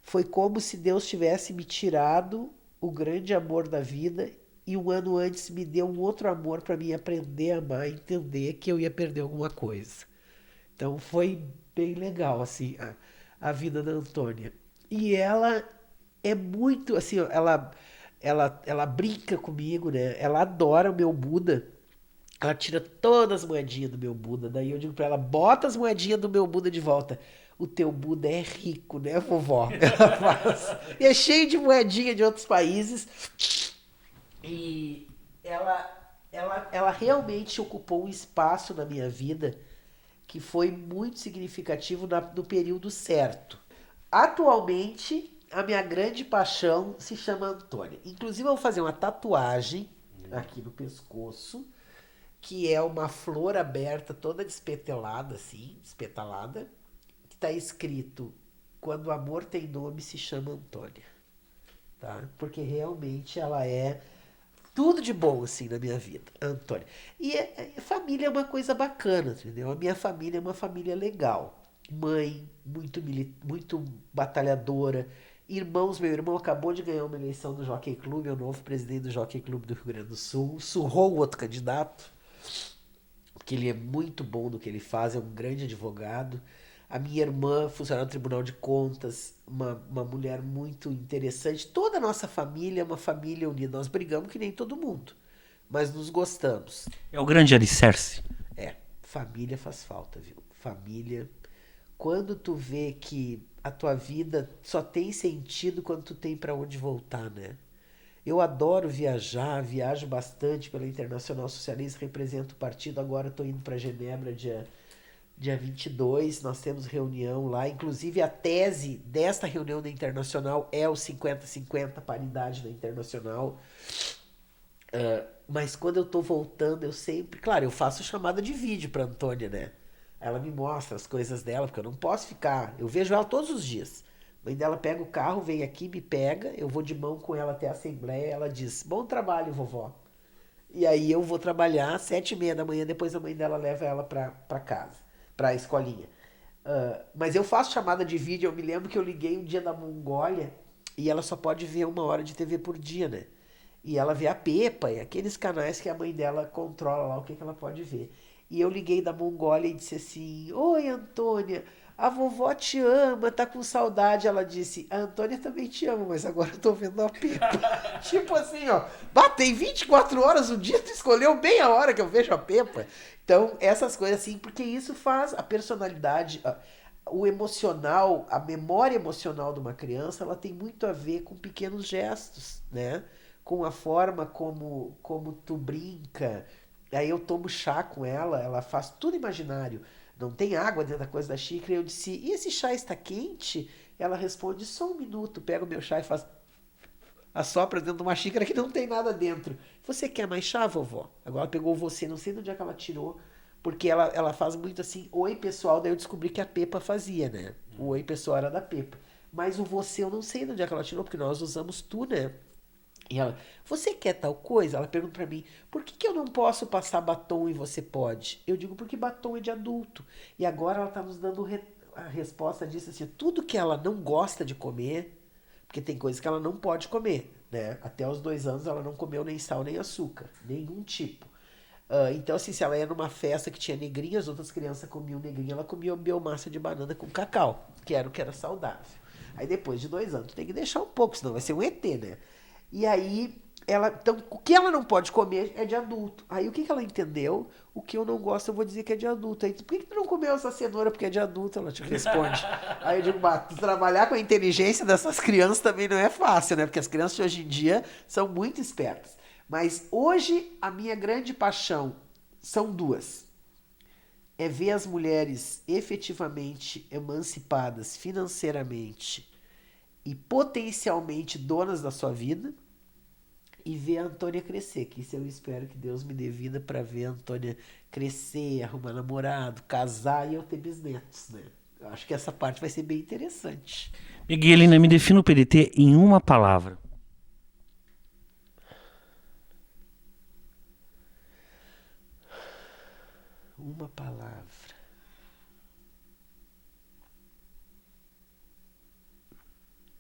B: foi como se Deus tivesse me tirado o grande amor da vida e 1 ano antes me deu um outro amor para mim aprender a amar, entender que eu ia perder alguma coisa. Então foi bem legal assim a vida da Antônia. E ela é muito assim, ela brinca comigo, né? Ela adora o meu Buda. Ela tira todas as moedinhas do meu Buda. Daí eu digo pra ela, bota as moedinhas do meu Buda de volta. O teu Buda é rico, né, vovó? Ela faz. E é cheio de moedinha de outros países. E ela realmente ocupou um espaço na minha vida que foi muito significativo no período certo. Atualmente, a minha grande paixão se chama Antônia. Inclusive, eu vou fazer uma tatuagem aqui no pescoço, que é uma flor aberta, toda despetalada, assim, despetalada, que está escrito: quando o amor tem nome, se chama Antônia. Tá? Porque realmente ela é tudo de bom, assim, na minha vida, Antônia. E família é uma coisa bacana, entendeu? A minha família é uma família legal. Mãe, muito batalhadora. Irmãos, meu irmão acabou de ganhar uma eleição do Jockey Club, é o novo presidente do Jockey Club do Rio Grande do Sul. Surrou o outro candidato, porque ele é muito bom no que ele faz, é um grande advogado. A minha irmã, funcionária do Tribunal de Contas, uma mulher muito interessante. Toda a nossa família é uma família unida. Nós brigamos que nem todo mundo, mas nos gostamos.
A: É o grande alicerce.
B: É, família faz falta, viu? Família. Quando tu vê que a tua vida só tem sentido quando tu tem pra onde voltar, né? Eu adoro viajar, viajo bastante pela Internacional Socialista, represento o partido. Agora estou indo para Genebra dia 22, nós temos reunião lá. Inclusive, a tese desta reunião da Internacional é o 50-50, paridade da Internacional. Mas quando eu tô voltando, eu sempre... Claro, eu faço chamada de vídeo pra Antônia, né? Ela me mostra as coisas dela, porque eu não posso ficar... Eu vejo ela todos os dias. A mãe dela pega o carro, vem aqui, me pega, eu vou de mão com ela até a Assembleia, ela diz: bom trabalho, vovó. E aí eu vou trabalhar às 7h30 da manhã, depois a mãe dela leva ela pra casa, pra escolinha. Mas eu faço chamada de vídeo. Eu me lembro que eu liguei um dia da Mongólia e ela só pode ver 1 hora de TV por dia, né? E ela vê a Pepa e aqueles canais que a mãe dela controla lá o que ela pode ver. E eu liguei da Mongólia e disse assim: oi, Antônia, a vovó te ama, tá com saudade. Ela disse: a Antônia também te ama, mas agora eu tô vendo a Pepa. Tipo assim, ó, tem 24 horas o dia, tu escolheu bem a hora que eu vejo a Pepa. Então, essas coisas assim, porque isso faz a personalidade, o emocional, a memória emocional de uma criança, ela tem muito a ver com pequenos gestos, né? Com a forma como tu brinca. Aí eu tomo chá com ela faz tudo imaginário. Não tem água dentro da coisa da xícara. E eu disse: e esse chá está quente? Ela responde: só um minuto. Pega o meu chá e faz... assopra dentro de uma xícara que não tem nada dentro. Você quer mais chá, vovó? Agora ela pegou você, não sei de onde é que ela tirou, porque ela faz muito assim: oi, pessoal. Daí eu descobri que a Pepa fazia, né? O oi, pessoal era da Pepa. Mas o você eu não sei de onde é que ela tirou, porque nós usamos tu, né? E ela, você quer tal coisa? Ela pergunta pra mim, por que eu não posso passar batom e você pode? Eu digo, porque batom é de adulto. E agora ela tá nos dando a resposta disso assim, tudo que ela não gosta de comer, porque tem coisas que ela não pode comer, né? Até os 2 anos ela não comeu nem sal nem açúcar, nenhum tipo. Então, assim, se ela ia numa festa que tinha negrinha, as outras crianças comiam negrinha, ela comia biomassa de banana com cacau, que era o que era saudável. Aí depois de 2 anos, tem que deixar um pouco, senão vai ser um ET, né? E aí, então, o que ela não pode comer é de adulto. Aí, o que ela entendeu? O que eu não gosto, eu vou dizer que é de adulto. Aí, por que tu não comeu essa cenoura porque é de adulto? Ela te responde. Aí eu digo, trabalhar com a inteligência dessas crianças também não é fácil, né? Porque as crianças de hoje em dia são muito espertas. Mas hoje, a minha grande paixão são duas. É ver as mulheres efetivamente emancipadas financeiramente e potencialmente donas da sua vida, e ver a Antônia crescer, que isso eu espero que Deus me dê vida para ver a Antônia crescer, arrumar namorado, casar e eu ter bisnetos, né? Eu acho que essa parte vai ser bem interessante.
A: Miguelina, me defina o PDT em uma palavra.
B: Uma palavra.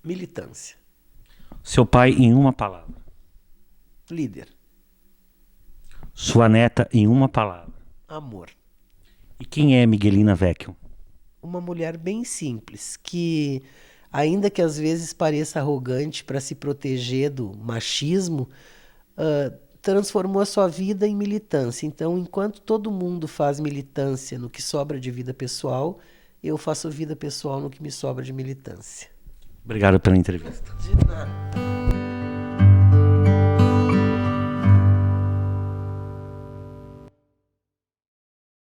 B: Militância.
A: Seu pai em uma palavra.
B: Líder.
A: Sua neta em uma palavra.
B: Amor.
A: E quem é Miguelina Vecchio?
B: Uma mulher bem simples, que ainda que às vezes pareça arrogante para se proteger do machismo, transformou a sua vida em militância. Então, enquanto todo mundo faz militância no que sobra de vida pessoal, eu faço vida pessoal no que me sobra de militância.
A: Obrigado pela entrevista.
B: De nada.